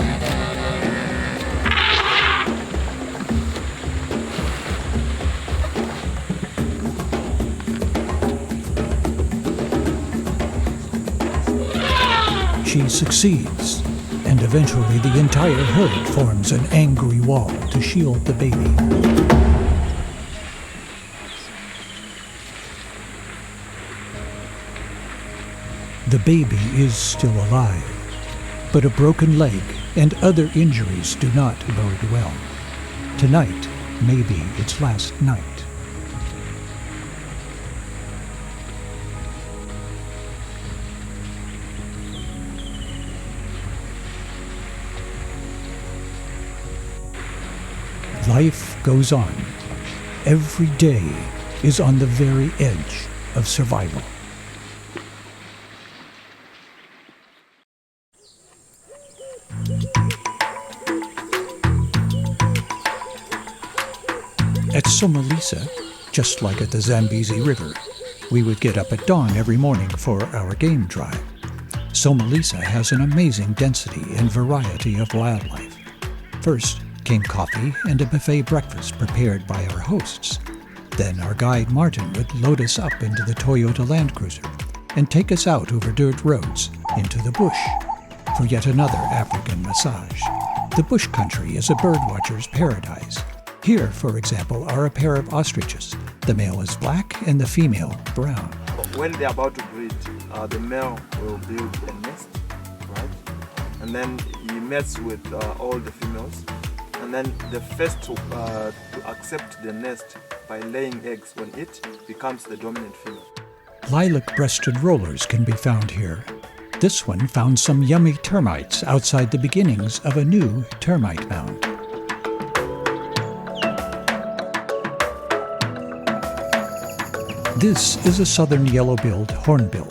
She succeeds, and eventually the entire herd forms an angry wall to shield the baby. The baby is still alive, but a broken leg and other injuries do not bode well. Tonight may be its last night. Life goes on. Every day is on the very edge of survival. At Somalisa, just like at the Zambezi River, we would get up at dawn every morning for our game drive. Somalisa has an amazing density and variety of wildlife. First came coffee and a buffet breakfast prepared by our hosts. Then our guide Martin would load us up into the Toyota Land Cruiser and take us out over dirt roads into the bush for yet another African massage. The bush country is a birdwatcher's paradise. Here, for example, are a pair of ostriches. The male is black and the female brown. When they're about to breed, the male will build a nest, right? And then he mates with all the females. And then the first to accept the nest by laying eggs on it becomes the dominant female. Lilac-breasted rollers can be found here. This one found some yummy termites outside the beginnings of a new termite mound. This is a southern yellow-billed hornbill.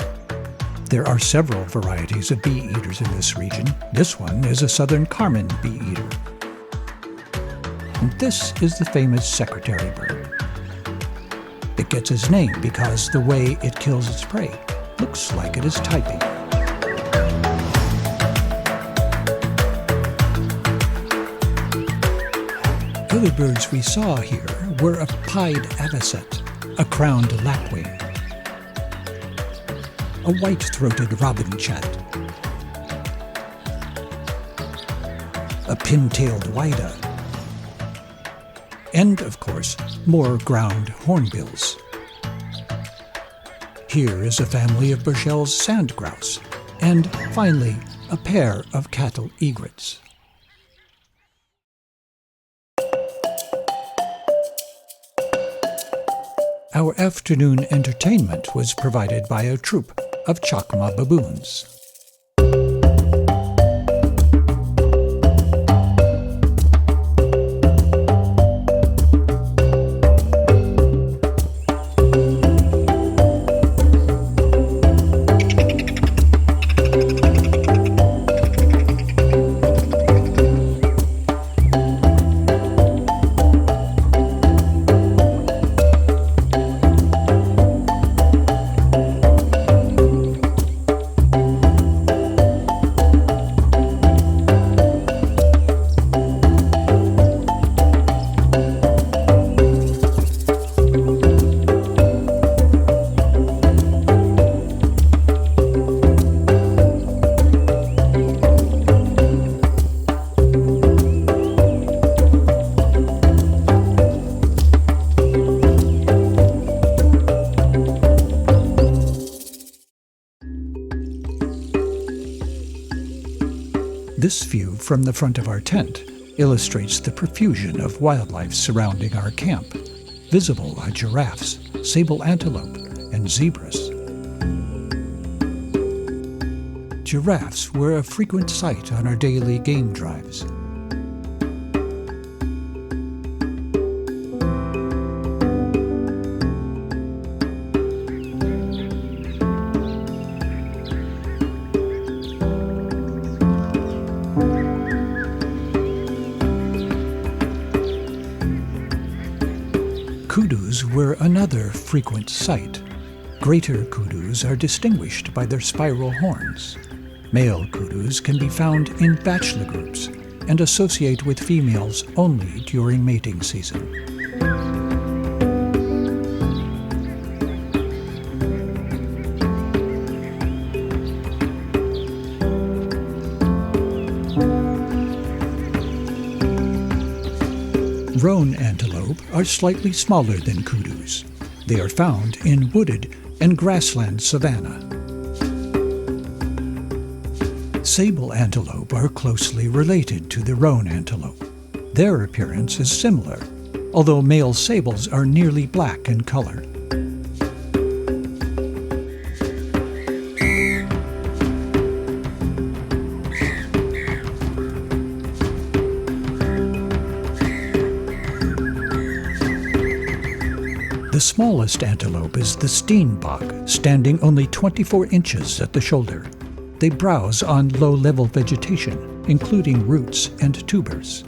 There are several varieties of bee-eaters in this region. This one is a southern carmine bee-eater. And this is the famous secretary bird. It gets its name because the way it kills its prey looks like it is typing. Other birds we saw here were a pied avocet, a crowned lapwing, a white-throated robin chat, a pin-tailed whydah, and, of course, more ground hornbills. Here is a family of Burchell's sand grouse, and finally, a pair of cattle egrets. Our afternoon entertainment was provided by a troop of Chakma baboons. This view from the front of our tent illustrates the profusion of wildlife surrounding our camp. Visible are giraffes, sable antelope, and zebras. Giraffes were a frequent sight on our daily game drives. Kudus were another frequent sight. Greater kudus are distinguished by their spiral horns. Male kudus can be found in bachelor groups and associate with females only during mating season. Roan antelope are slightly smaller than kudus. They are found in wooded and grassland savanna. Sable antelope are closely related to the roan antelope. Their appearance is similar, although male sables are nearly black in color. The smallest antelope is the steenbok, standing only 24 inches at the shoulder. They browse on low-level vegetation, including roots and tubers.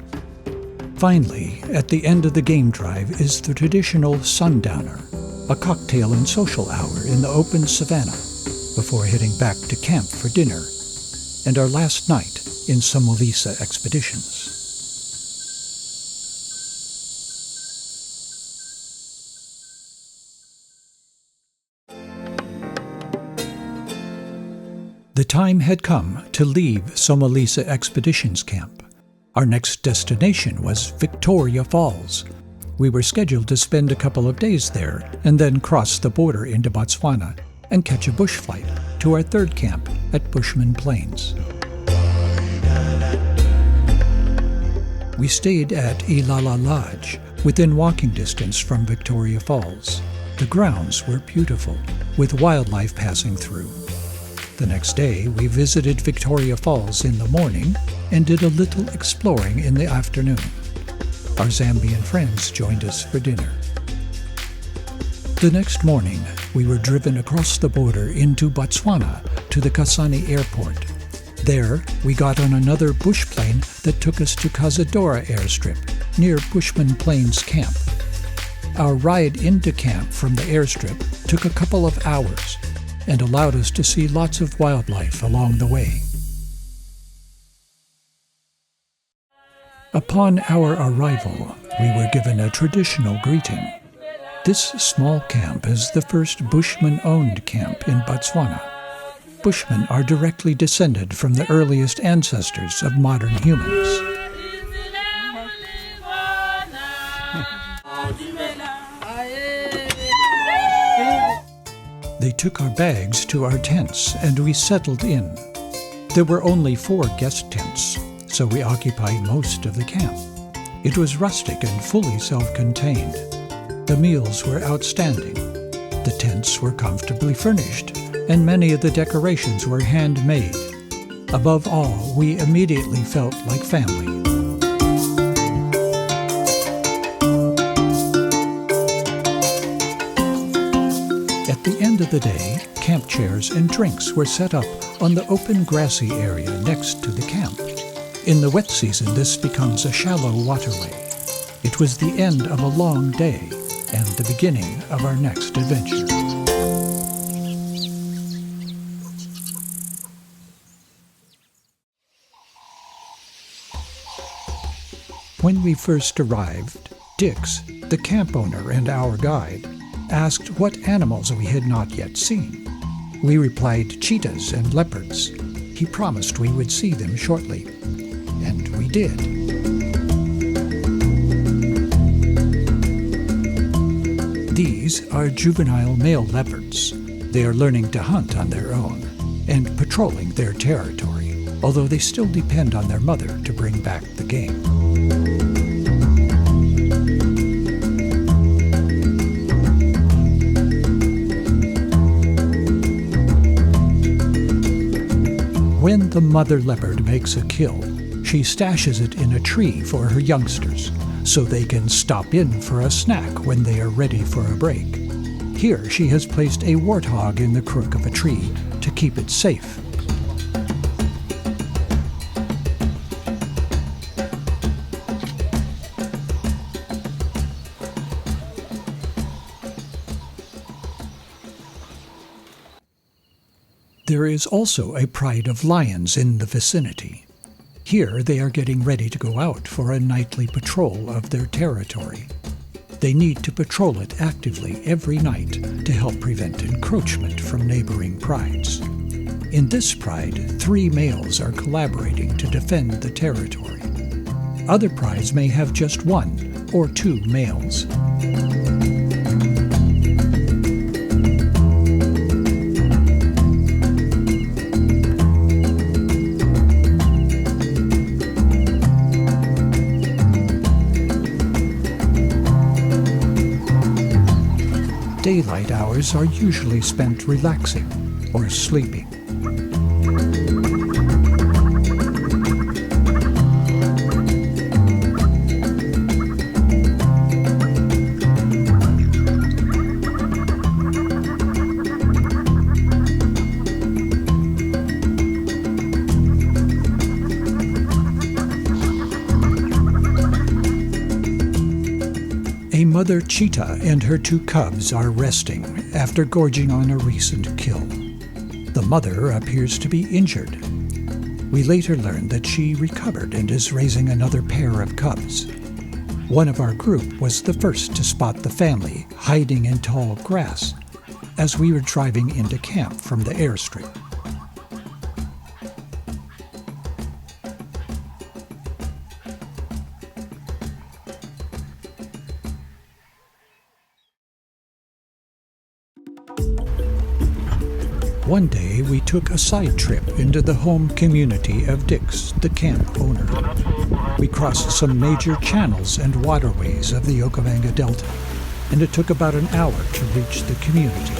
Finally, at the end of the game drive is the traditional sundowner, a cocktail and social hour in the open savanna, before heading back to camp for dinner, and our last night in Somolisa expeditions. The time had come to leave Somolisa Expeditions Camp. Our next destination was Victoria Falls. We were scheduled to spend a couple of days there and then cross the border into Botswana and catch a bush flight to our third camp at Bushman Plains. We stayed at Ilala Lodge, within walking distance from Victoria Falls. The grounds were beautiful, with wildlife passing through. The next day, we visited Victoria Falls in the morning and did a little exploring in the afternoon. Our Zambian friends joined us for dinner. The next morning, we were driven across the border into Botswana to the Kasane airport. There, we got on another bush plane that took us to Kazadora airstrip, near Bushman Plains Camp. Our ride into camp from the airstrip took a couple of hours and allowed us to see lots of wildlife along the way. Upon our arrival, we were given a traditional greeting. This small camp is the first Bushman-owned camp in Botswana. Bushmen are directly descended from the earliest ancestors of modern humans. They took our bags to our tents and we settled in. There were only 4 guest tents, so we occupied most of the camp. It was rustic and fully self-contained. The meals were outstanding. The tents were comfortably furnished, and many of the decorations were handmade. Above all, we immediately felt like family. At the end of the day, camp chairs and drinks were set up on the open grassy area next to the camp. In the wet season, this becomes a shallow waterway. It was the end of a long day and the beginning of our next adventure. When we first arrived, Dix, the camp owner and our guide, asked what animals we had not yet seen. We replied cheetahs and leopards. He promised we would see them shortly, and we did. These are juvenile male leopards. They are learning to hunt on their own and patrolling their territory, although they still depend on their mother to bring back the game. When the mother leopard makes a kill, she stashes it in a tree for her youngsters, so they can stop in for a snack when they are ready for a break. Here she has placed a warthog in the crook of a tree to keep it safe. There is also a pride of lions in the vicinity. Here they are getting ready to go out for a nightly patrol of their territory. They need to patrol it actively every night to help prevent encroachment from neighboring prides. In this pride, 3 males are collaborating to defend the territory. Other prides may have just 1 or 2 males. Daylight hours are usually spent relaxing or sleeping. A mother cheetah and her 2 cubs are resting after gorging on a recent kill. The mother appears to be injured. We later learned that she recovered and is raising another pair of cubs. One of our group was the first to spot the family hiding in tall grass as we were driving into camp from the airstrip. One day, we took a side trip into the home community of Dix, the camp owner. We crossed some major channels and waterways of the Okavango Delta, and it took about an hour to reach the community.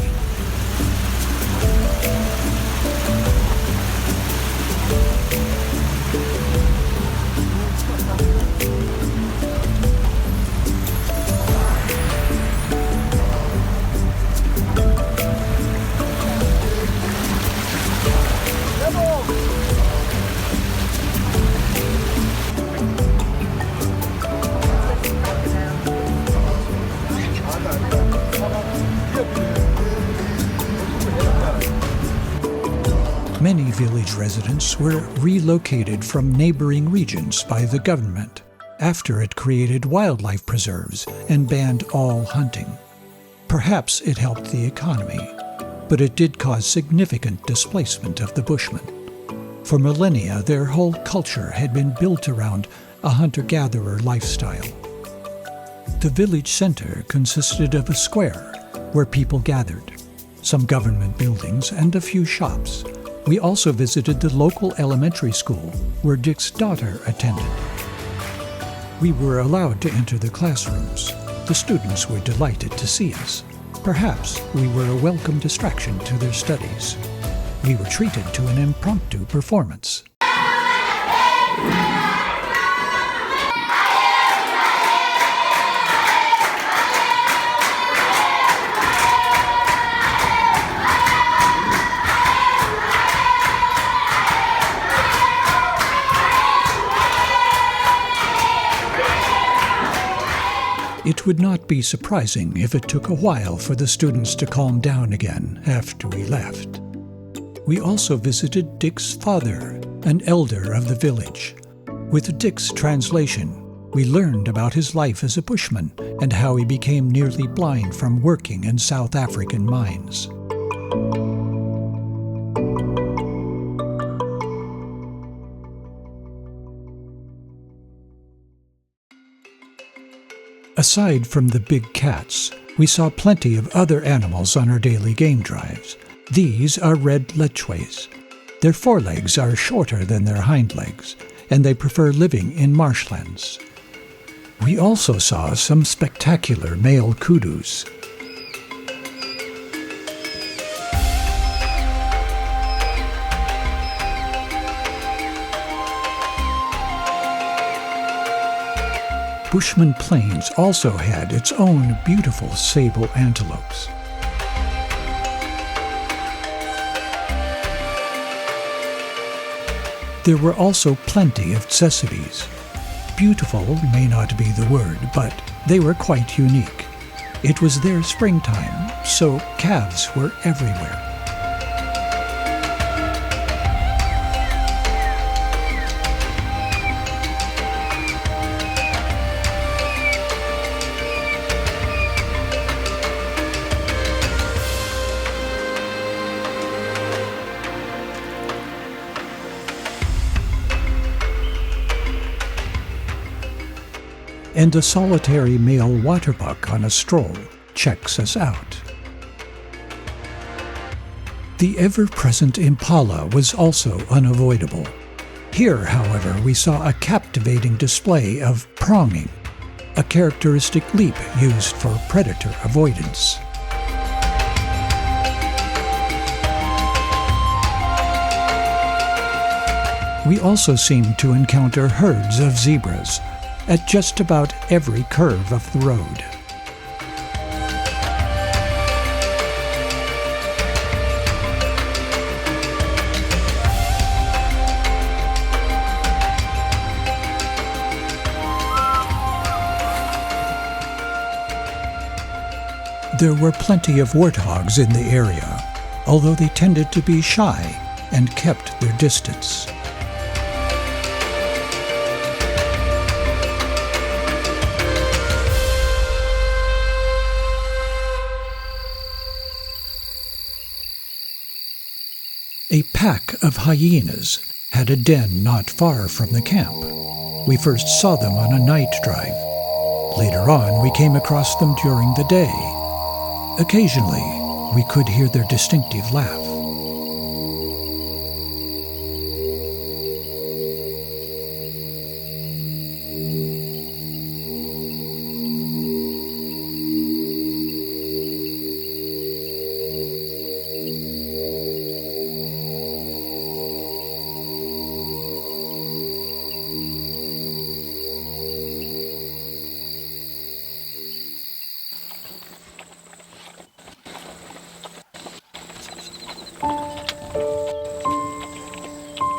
Many village residents were relocated from neighboring regions by the government after it created wildlife preserves and banned all hunting. Perhaps it helped the economy, but it did cause significant displacement of the Bushmen. For millennia, their whole culture had been built around a hunter-gatherer lifestyle. The village center consisted of a square where people gathered. some government buildings, and a few shops. We also visited the local elementary school where Dick's daughter attended. We were allowed to enter the classrooms. The students were delighted to see us. Perhaps we were a welcome distraction to their studies. We were treated to an impromptu performance. It would not be surprising if it took a while for the students to calm down again after we left. We also visited Dick's father, an elder of the village. With Dick's translation, we learned about his life as a bushman and how he became nearly blind from working in South African mines. Aside from the big cats, we saw plenty of other animals on our daily game drives. These are red lechwes. Their forelegs are shorter than their hind legs, and they prefer living in marshlands. We also saw some spectacular male kudus. Bushman Plains also had its own beautiful sable antelopes. There were also plenty of tsesebes. Beautiful may not be the word, but they were quite unique. It was their springtime, so calves were everywhere. And a solitary male waterbuck on a stroll checks us out. The ever-present impala was also unavoidable. Here, however, we saw a captivating display of pronging, a characteristic leap used for predator avoidance. We also seemed to encounter herds of zebras at just about every curve of the road. There were plenty of warthogs in the area, although they tended to be shy and kept their distance. A pack of hyenas had a den not far from the camp. We first saw them on a night drive. Later on, we came across them during the day. Occasionally, we could hear their distinctive laugh.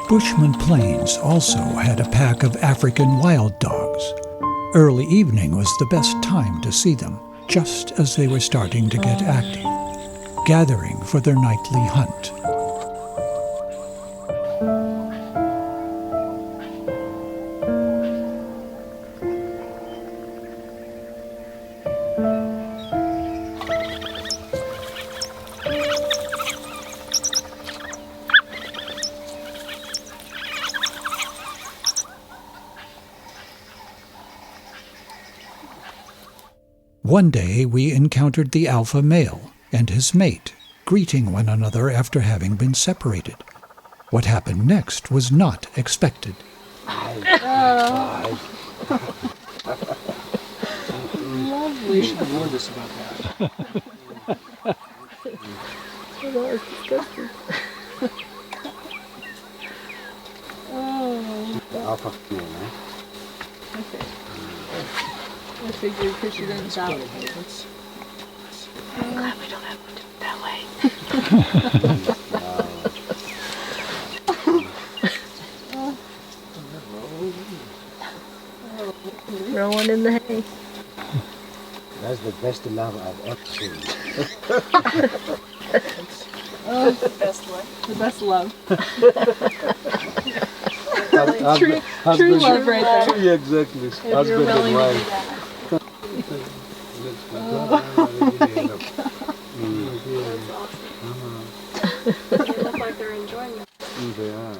Bushman Plains also had a pack of African wild dogs. Early evening was the best time to see them, just as they were starting to get active, gathering for their nightly hunt. One day we encountered the alpha male and his mate, greeting one another after having been separated. What happened next was not expected. You should have warned us about that. That was disgusting. Alpha female, eh? Okay. I figured because she didn't shout. I'm glad we don't have to do it that way. Rolling in the hay. That's the best love I've ever seen. The best one. The best love. True love right there. Yeah, exactly. If you're willing to do that. They look like they're enjoying it. They are.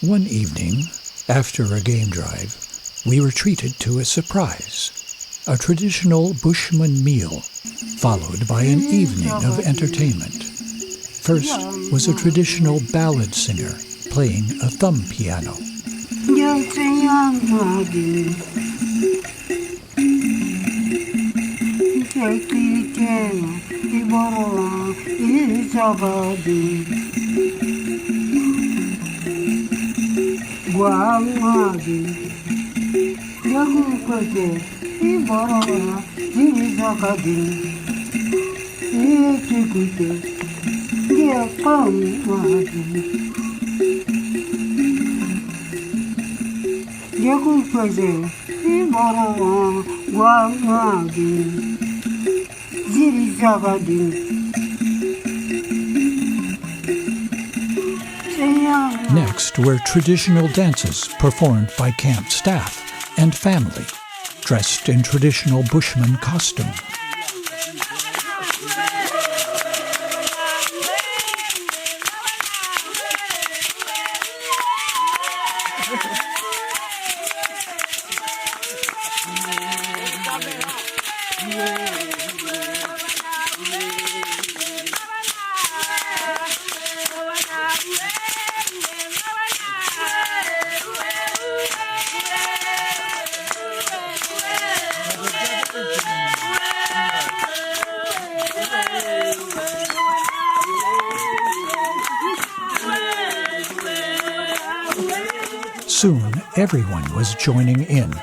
One evening, after a game drive, we were treated to a surprise, a traditional Bushman meal, followed by an evening of entertainment. First was a traditional ballad singer playing a thumb piano. Next were traditional dances performed by camp staff and family, dressed in traditional Bushman costume. Soon, everyone was joining in.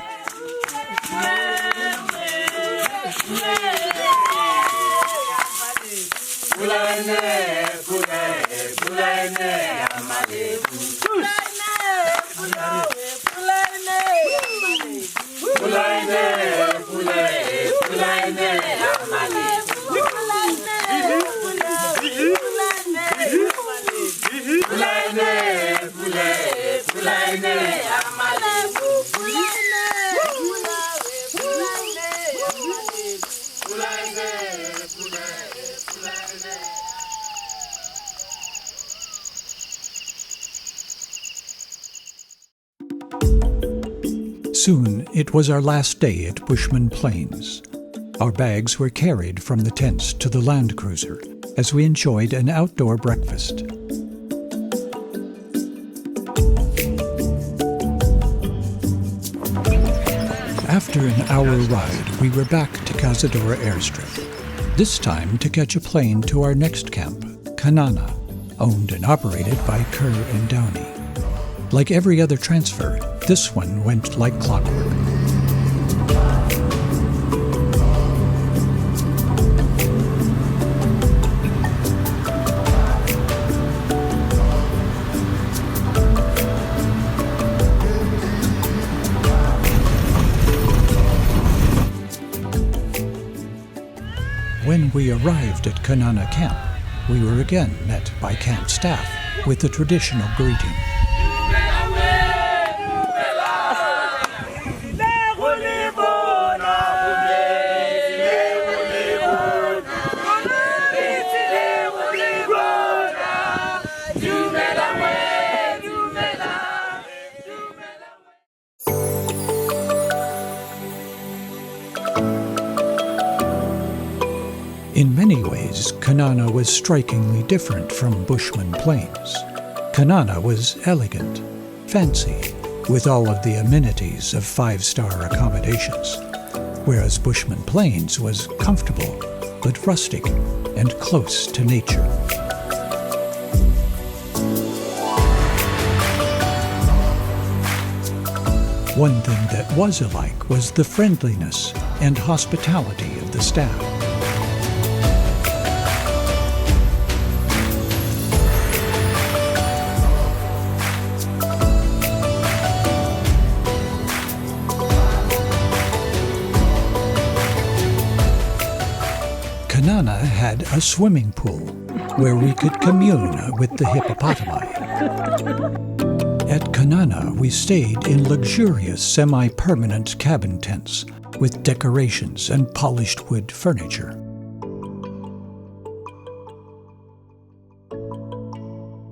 Soon, it was our last day at Bushman Plains. Our bags were carried from the tents to the land cruiser as we enjoyed an outdoor breakfast. After an hour ride, we were back to Cazadora Airstrip, this time to catch a plane to our next camp, Kanana, owned and operated by Kerr and Downey. Like every other transfer, this one went like clockwork. When we arrived at Kanana Camp, we were again met by camp staff with the traditional greeting. Kanana was strikingly different from Bushman Plains. Kanana was elegant, fancy, with all of the amenities of five-star accommodations, whereas Bushman Plains was comfortable, but rustic and close to nature. One thing that was alike was the friendliness and hospitality of the staff. Kanana had a swimming pool where we could commune with the hippopotami. At Kanana, we stayed in luxurious semi-permanent cabin tents with decorations and polished wood furniture.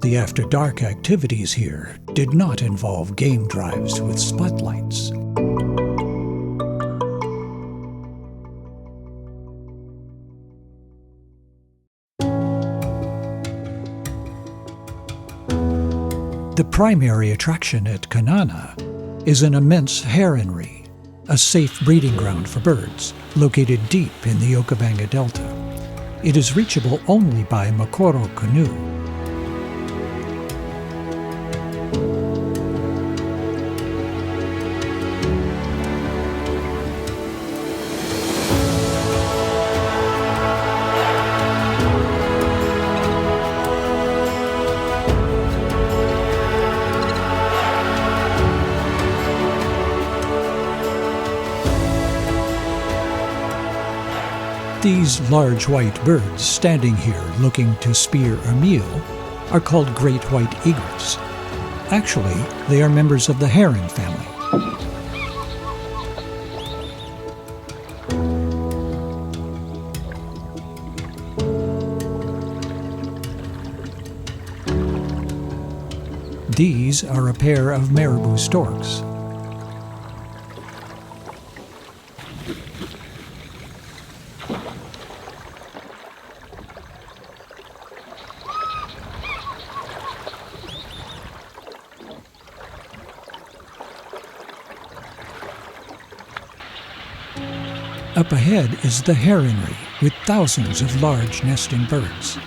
The after-dark activities here did not involve game drives with spotlights. The primary attraction at Kanana is an immense heronry, a safe breeding ground for birds located deep in the Okavango Delta. It is reachable only by Makoro canoe. These large white birds standing here looking to spear a meal are called great white egrets. Actually, they are members of the heron family. These are a pair of marabou storks. Up ahead is the heronry with thousands of large nesting birds.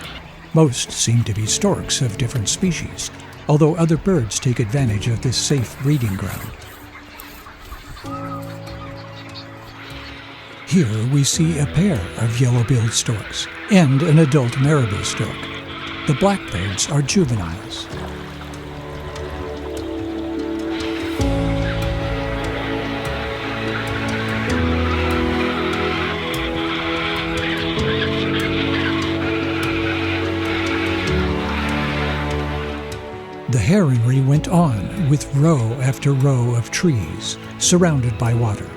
Most seem to be storks of different species, although other birds take advantage of this safe breeding ground. Here we see a pair of yellow-billed storks and an adult marabou stork. The blackbirds are juveniles. The heronry went on with row after row of trees surrounded by water,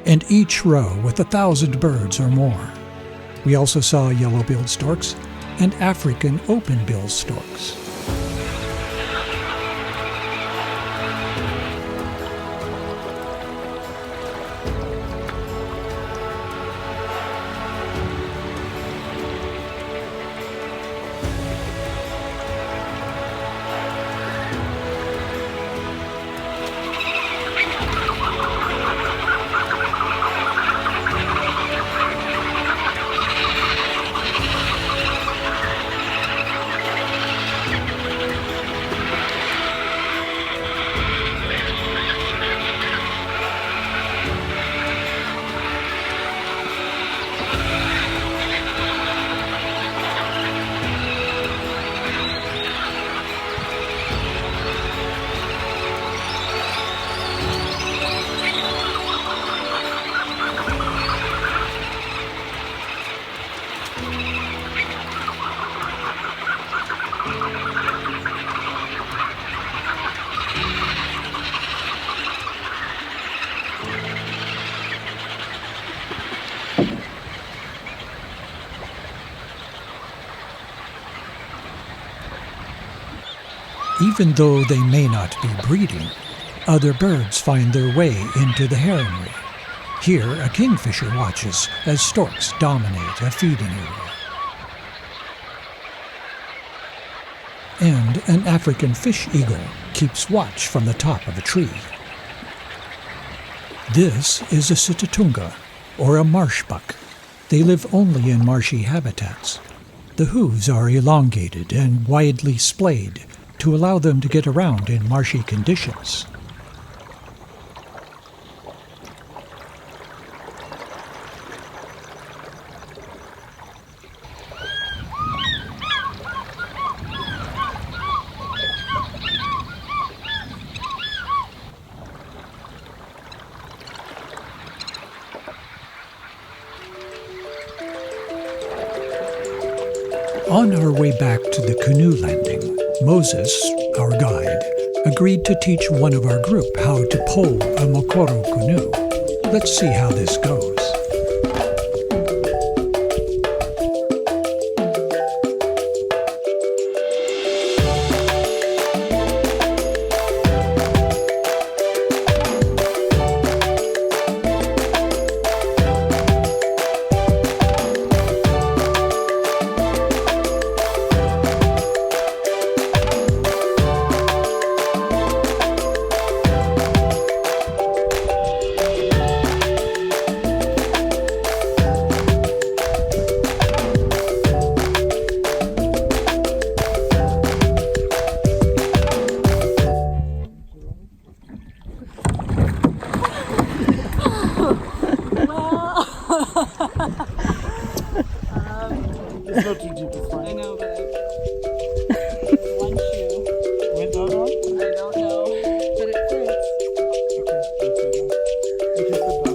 and each row with 1,000 birds or more. We also saw yellow-billed storks and African open-billed storks. Even though they may not be breeding, other birds find their way into the heronry. Here, a kingfisher watches as storks dominate a feeding area. And an African fish eagle keeps watch from the top of a tree. This is a sitatunga, or a marsh buck. They live only in marshy habitats. The hooves are elongated and widely splayed to allow them to get around in marshy conditions. On our way back to the canoe landing, Moses, our guide, agreed to teach one of our group how to pole a mokoro canoe. Let's see how this goes. It's not too deep, it's fine. I know, but one shoe. Went down one? I don't know, but it fits. Okay, let's do that. You can step down.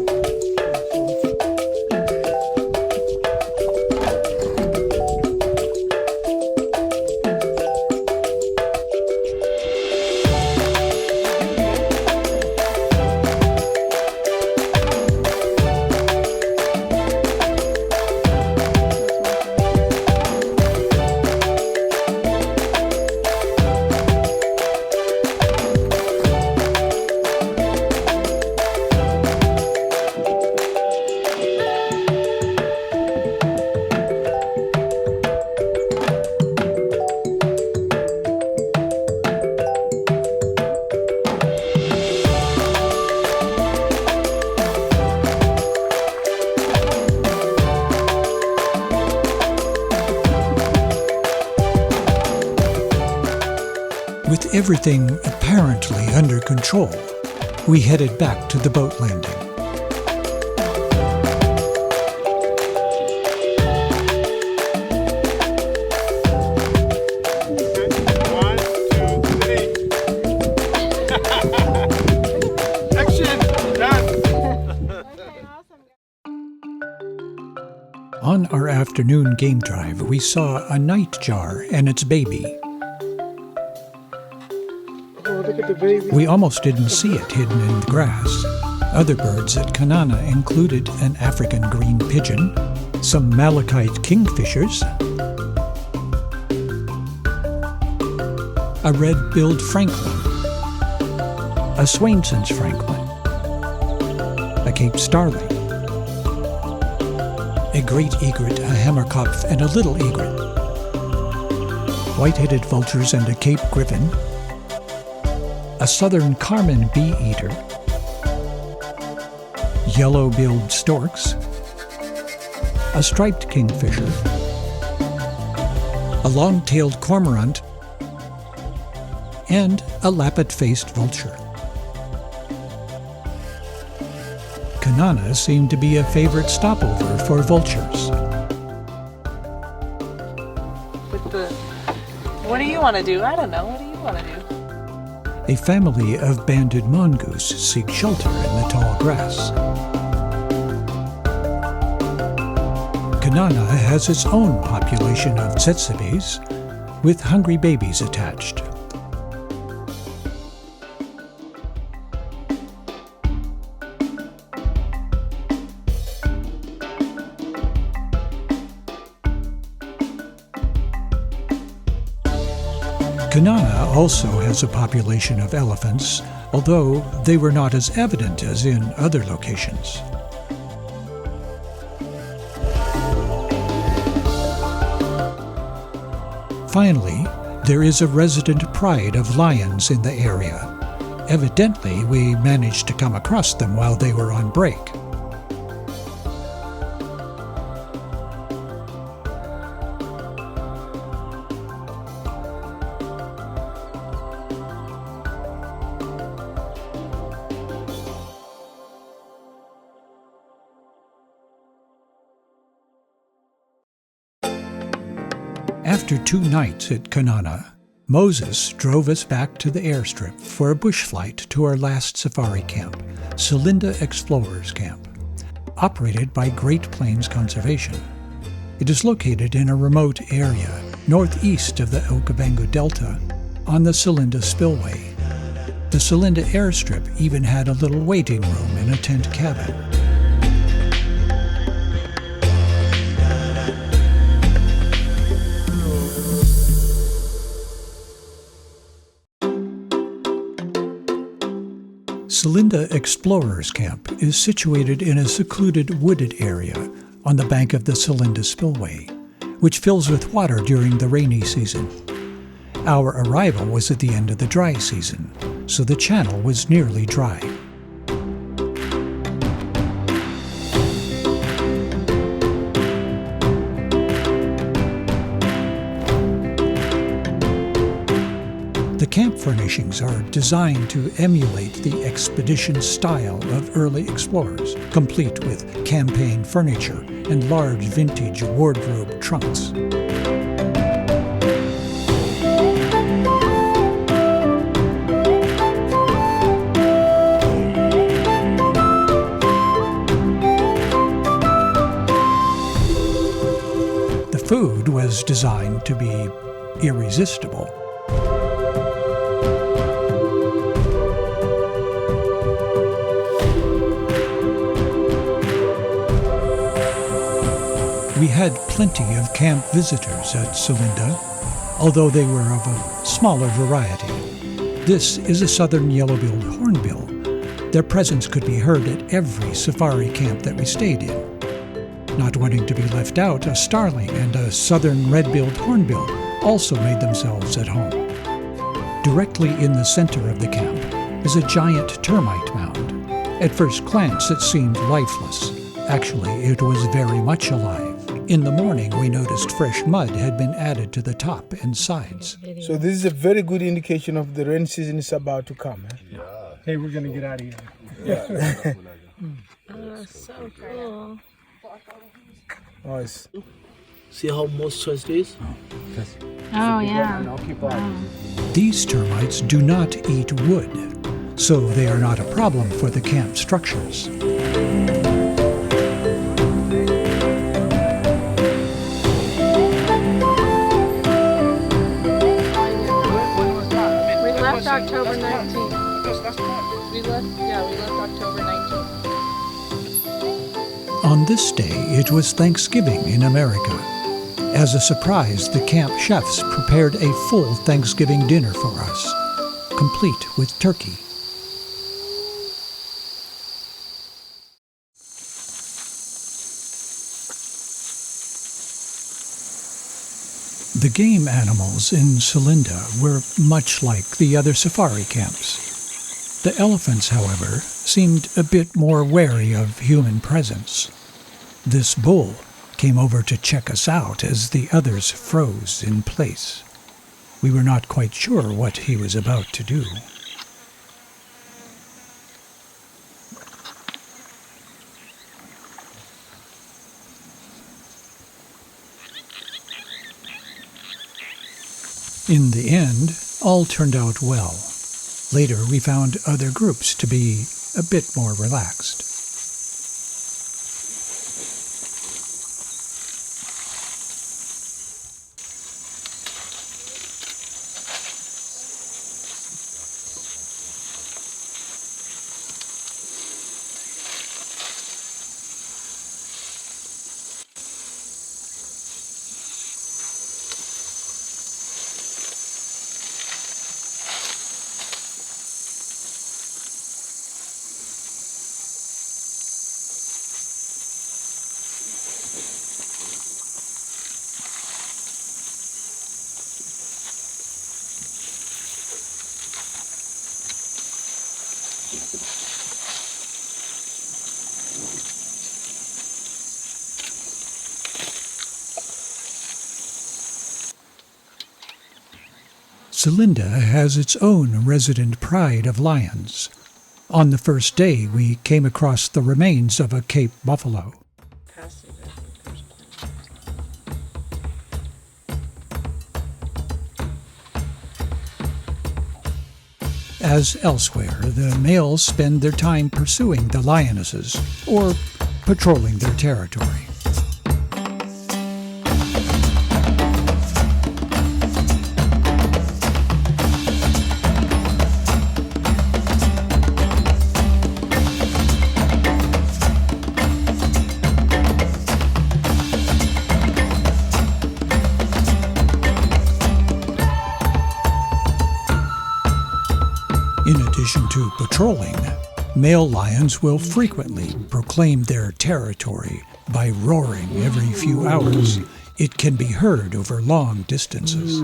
With everything apparently under control, we headed back to the boat landing. One, two, three. Action! Done! On our afternoon game drive, we saw a nightjar and its baby. Oh, look at the baby. We almost didn't see it hidden in the grass. Other birds at Kanana included an African green pigeon, some malachite kingfishers, a red-billed francolin, a Swainson's francolin, a Cape starling, a great egret, a hammerkopf, and a little egret, white-headed vultures and a Cape griffin, a southern carmine bee-eater, yellow-billed storks, a striped kingfisher, a long-tailed cormorant, and a lappet-faced vulture. Kanana seemed to be a favorite stopover for vultures. What do you want to do? I don't know. What do you want to do? A family of banded mongoose seek shelter in the tall grass. Kanana has its own population of tsetsebes, with hungry babies attached. Kanana also has a population of elephants, although they were not as evident as in other locations. Finally, There is a resident pride of lions in the area. Evidently, we managed to come across them while they were on break. After 2 nights at Kanana, Moses drove us back to the airstrip for a bush flight to our last safari camp, Selinda Explorers Camp, operated by Great Plains Conservation. It is located in a remote area northeast of the Okavango Delta on the Selinda Spillway. The Selinda airstrip even had a little waiting room in a tent cabin. Selinda Explorers Camp is situated in a secluded wooded area on the bank of the Selinda Spillway, which fills with water during the rainy season. Our arrival was at the end of the dry season, so the channel was nearly dry. The camp furnishings are designed to emulate the expedition style of early explorers, complete with campaign furniture and large vintage wardrobe trunks. The food was designed to be irresistible. We had plenty of camp visitors at Selinda, although they were of a smaller variety. This is a southern yellow-billed hornbill. Their presence could be heard at every safari camp that we stayed in. Not wanting to be left out, a starling and a southern red-billed hornbill also made themselves at home. Directly in the center of the camp is a giant termite mound. At first glance, it seemed lifeless. Actually, it was very much alive. In the morning, we noticed fresh mud had been added to the top and sides. So this is a very good indication of the rain season is about to come. Eh? Yeah. Hey, we're going to get out of here. Yeah. Oh, so cool. Nice. See how moisturized it is? Oh, yeah. These termites do not eat wood, so they are not a problem for the camp structures. October 19th. We left October 19th. On this day, it was Thanksgiving in America. As a surprise, the camp chefs prepared a full Thanksgiving dinner for us, complete with turkey. The game animals in Selinda were much like the other safari camps. The elephants, however, seemed a bit more wary of human presence. This bull came over to check us out as the others froze in place. We were not quite sure what he was about to do. In the end, all turned out well. Later, we found other groups to be a bit more relaxed. Celinda has its own resident pride of lions. On the first day, we came across the remains of a Cape buffalo. As elsewhere, the males spend their time pursuing the lionesses or patrolling their territory. In addition to patrolling, male lions will frequently proclaim their territory by roaring every few hours. It can be heard over long distances.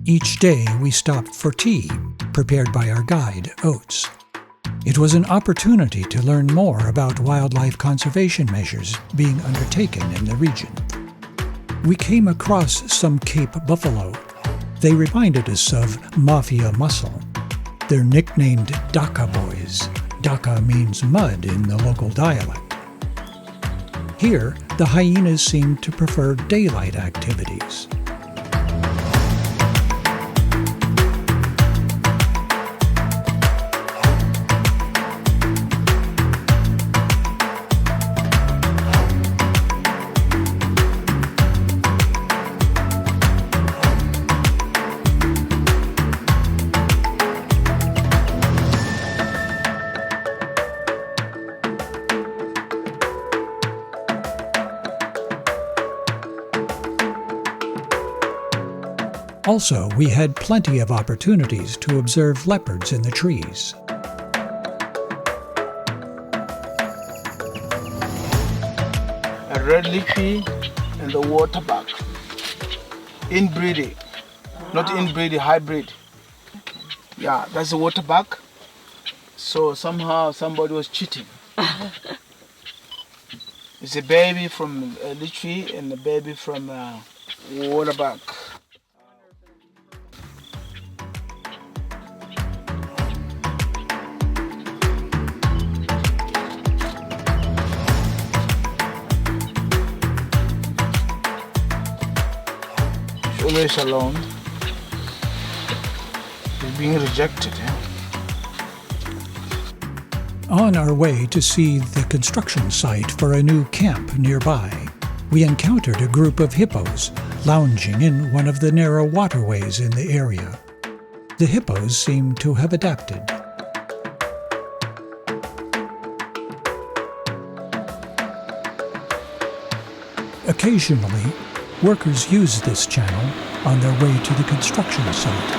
Each day we stopped for tea, prepared by our guide, Oates. It was an opportunity to learn more about wildlife conservation measures being undertaken in the region. We came across some Cape buffalo. They reminded us of mafia muscle. They're nicknamed Dhaka boys. Dhaka means mud in the local dialect. Here, the hyenas seem to prefer daylight activities. Also, we had plenty of opportunities to observe leopards in the trees. A red lippy and the waterbuck. Inbreeding, not inbreeding, hybrid. Yeah, that's a waterbuck. So somehow somebody was cheating. It's a baby from a lippy and a baby from a waterbuck. Always alone. He's being rejected. On our way to see the construction site for a new camp nearby, we encountered a group of hippos lounging in one of the narrow waterways in the area. The hippos seem to have adapted. Occasionally, workers use this channel on their way to the construction site.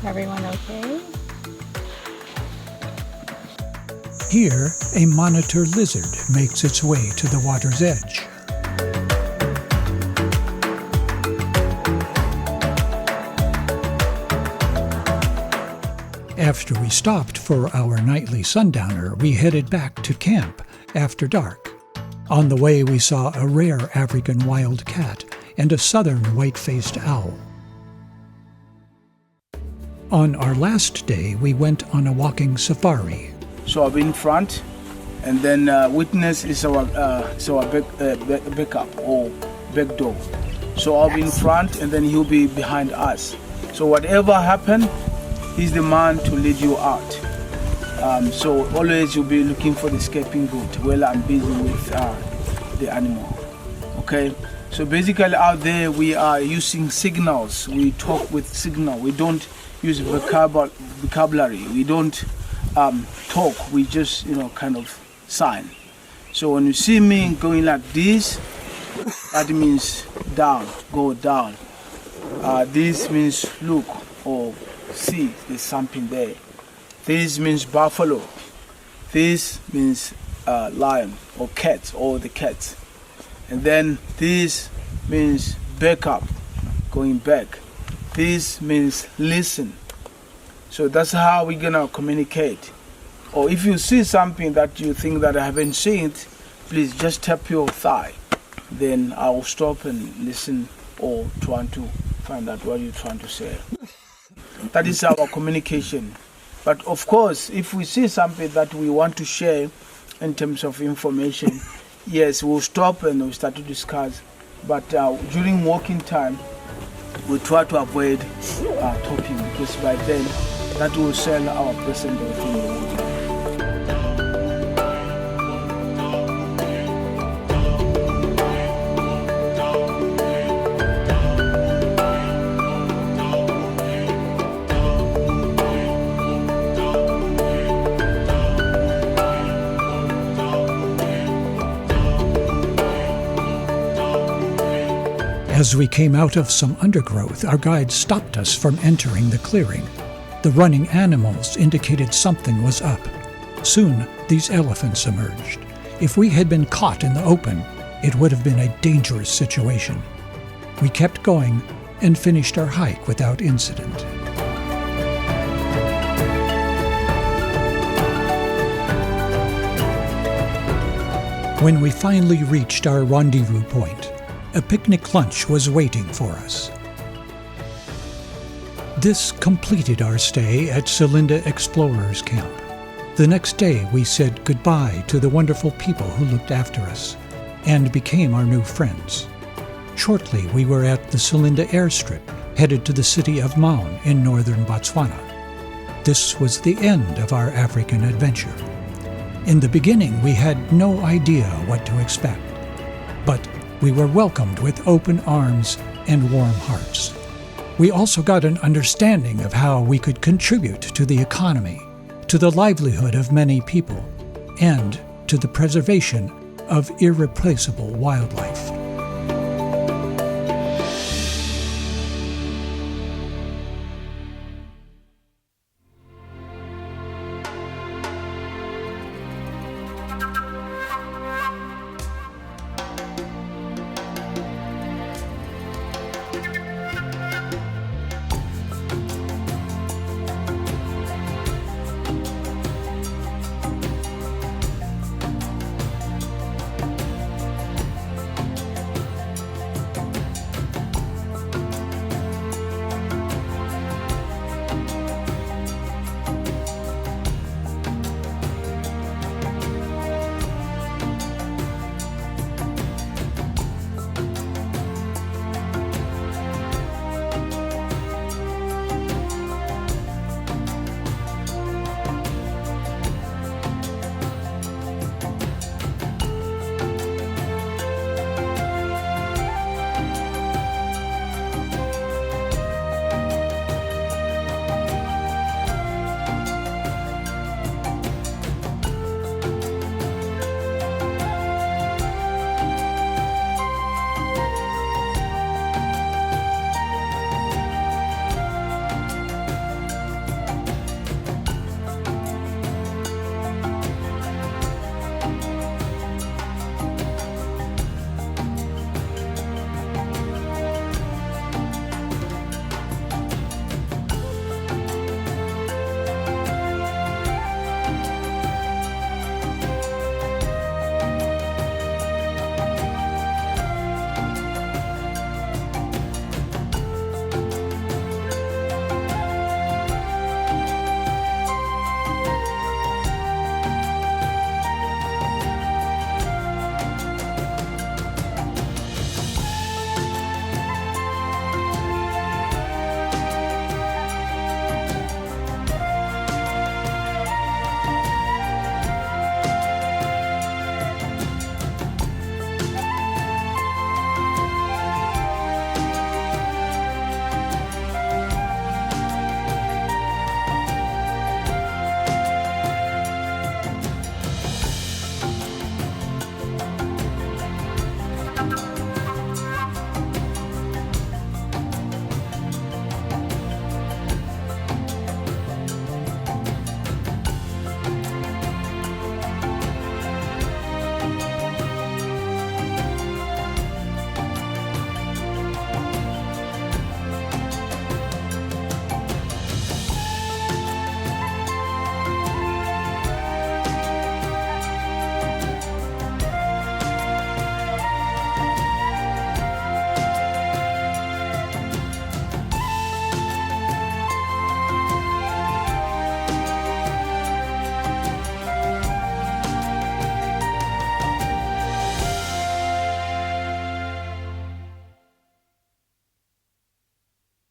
Everyone okay? Here, a monitor lizard makes its way to the water's edge. After we stopped for our nightly sundowner, we headed back to camp after dark. On the way, we saw a rare African wild cat and a southern white-faced owl. On our last day, we went on a walking safari. So I'll be in front, and then witness is our backup or back door. So I'll be in front, and then he'll be behind us. So whatever happens, he's the man to lead you out. So always you'll be looking for the escaping route while I'm busy with the animal. Okay, So basically out there we are using signals. We talk with signal. We don't use vocabulary. We don't talk. We just, kind of sign. So when you see me going like this, that means down, go down. This means look or see, there's something there. This means buffalo. This means lion or cat or the cat. And then this means back up, going back. This means listen. So that's how we're gonna communicate. Or if you see something that you think that I haven't seen it, please just tap your thigh. Then I'll stop and listen or trying to find out what you're trying to say. That is our communication. But of course, if we see something that we want to share in terms of information, yes, we'll stop and we'll start to discuss. But during walking time, we try to avoid talking, because by then that will sell our present thing. As we came out of some undergrowth, our guide stopped us from entering the clearing. The running animals indicated something was up. Soon, these elephants emerged. If we had been caught in the open, it would have been a dangerous situation. We kept going and finished our hike without incident. When we finally reached our rendezvous point, a picnic lunch was waiting for us. This completed our stay at Selinda Explorers Camp. The next day we said goodbye to the wonderful people who looked after us and became our new friends. Shortly we were at the Selinda airstrip, headed to the city of Maun in northern Botswana. This was the end of our African adventure. In the beginning we had no idea what to expect, but we were welcomed with open arms and warm hearts. We also got an understanding of how we could contribute to the economy, to the livelihood of many people, and to the preservation of irreplaceable wildlife.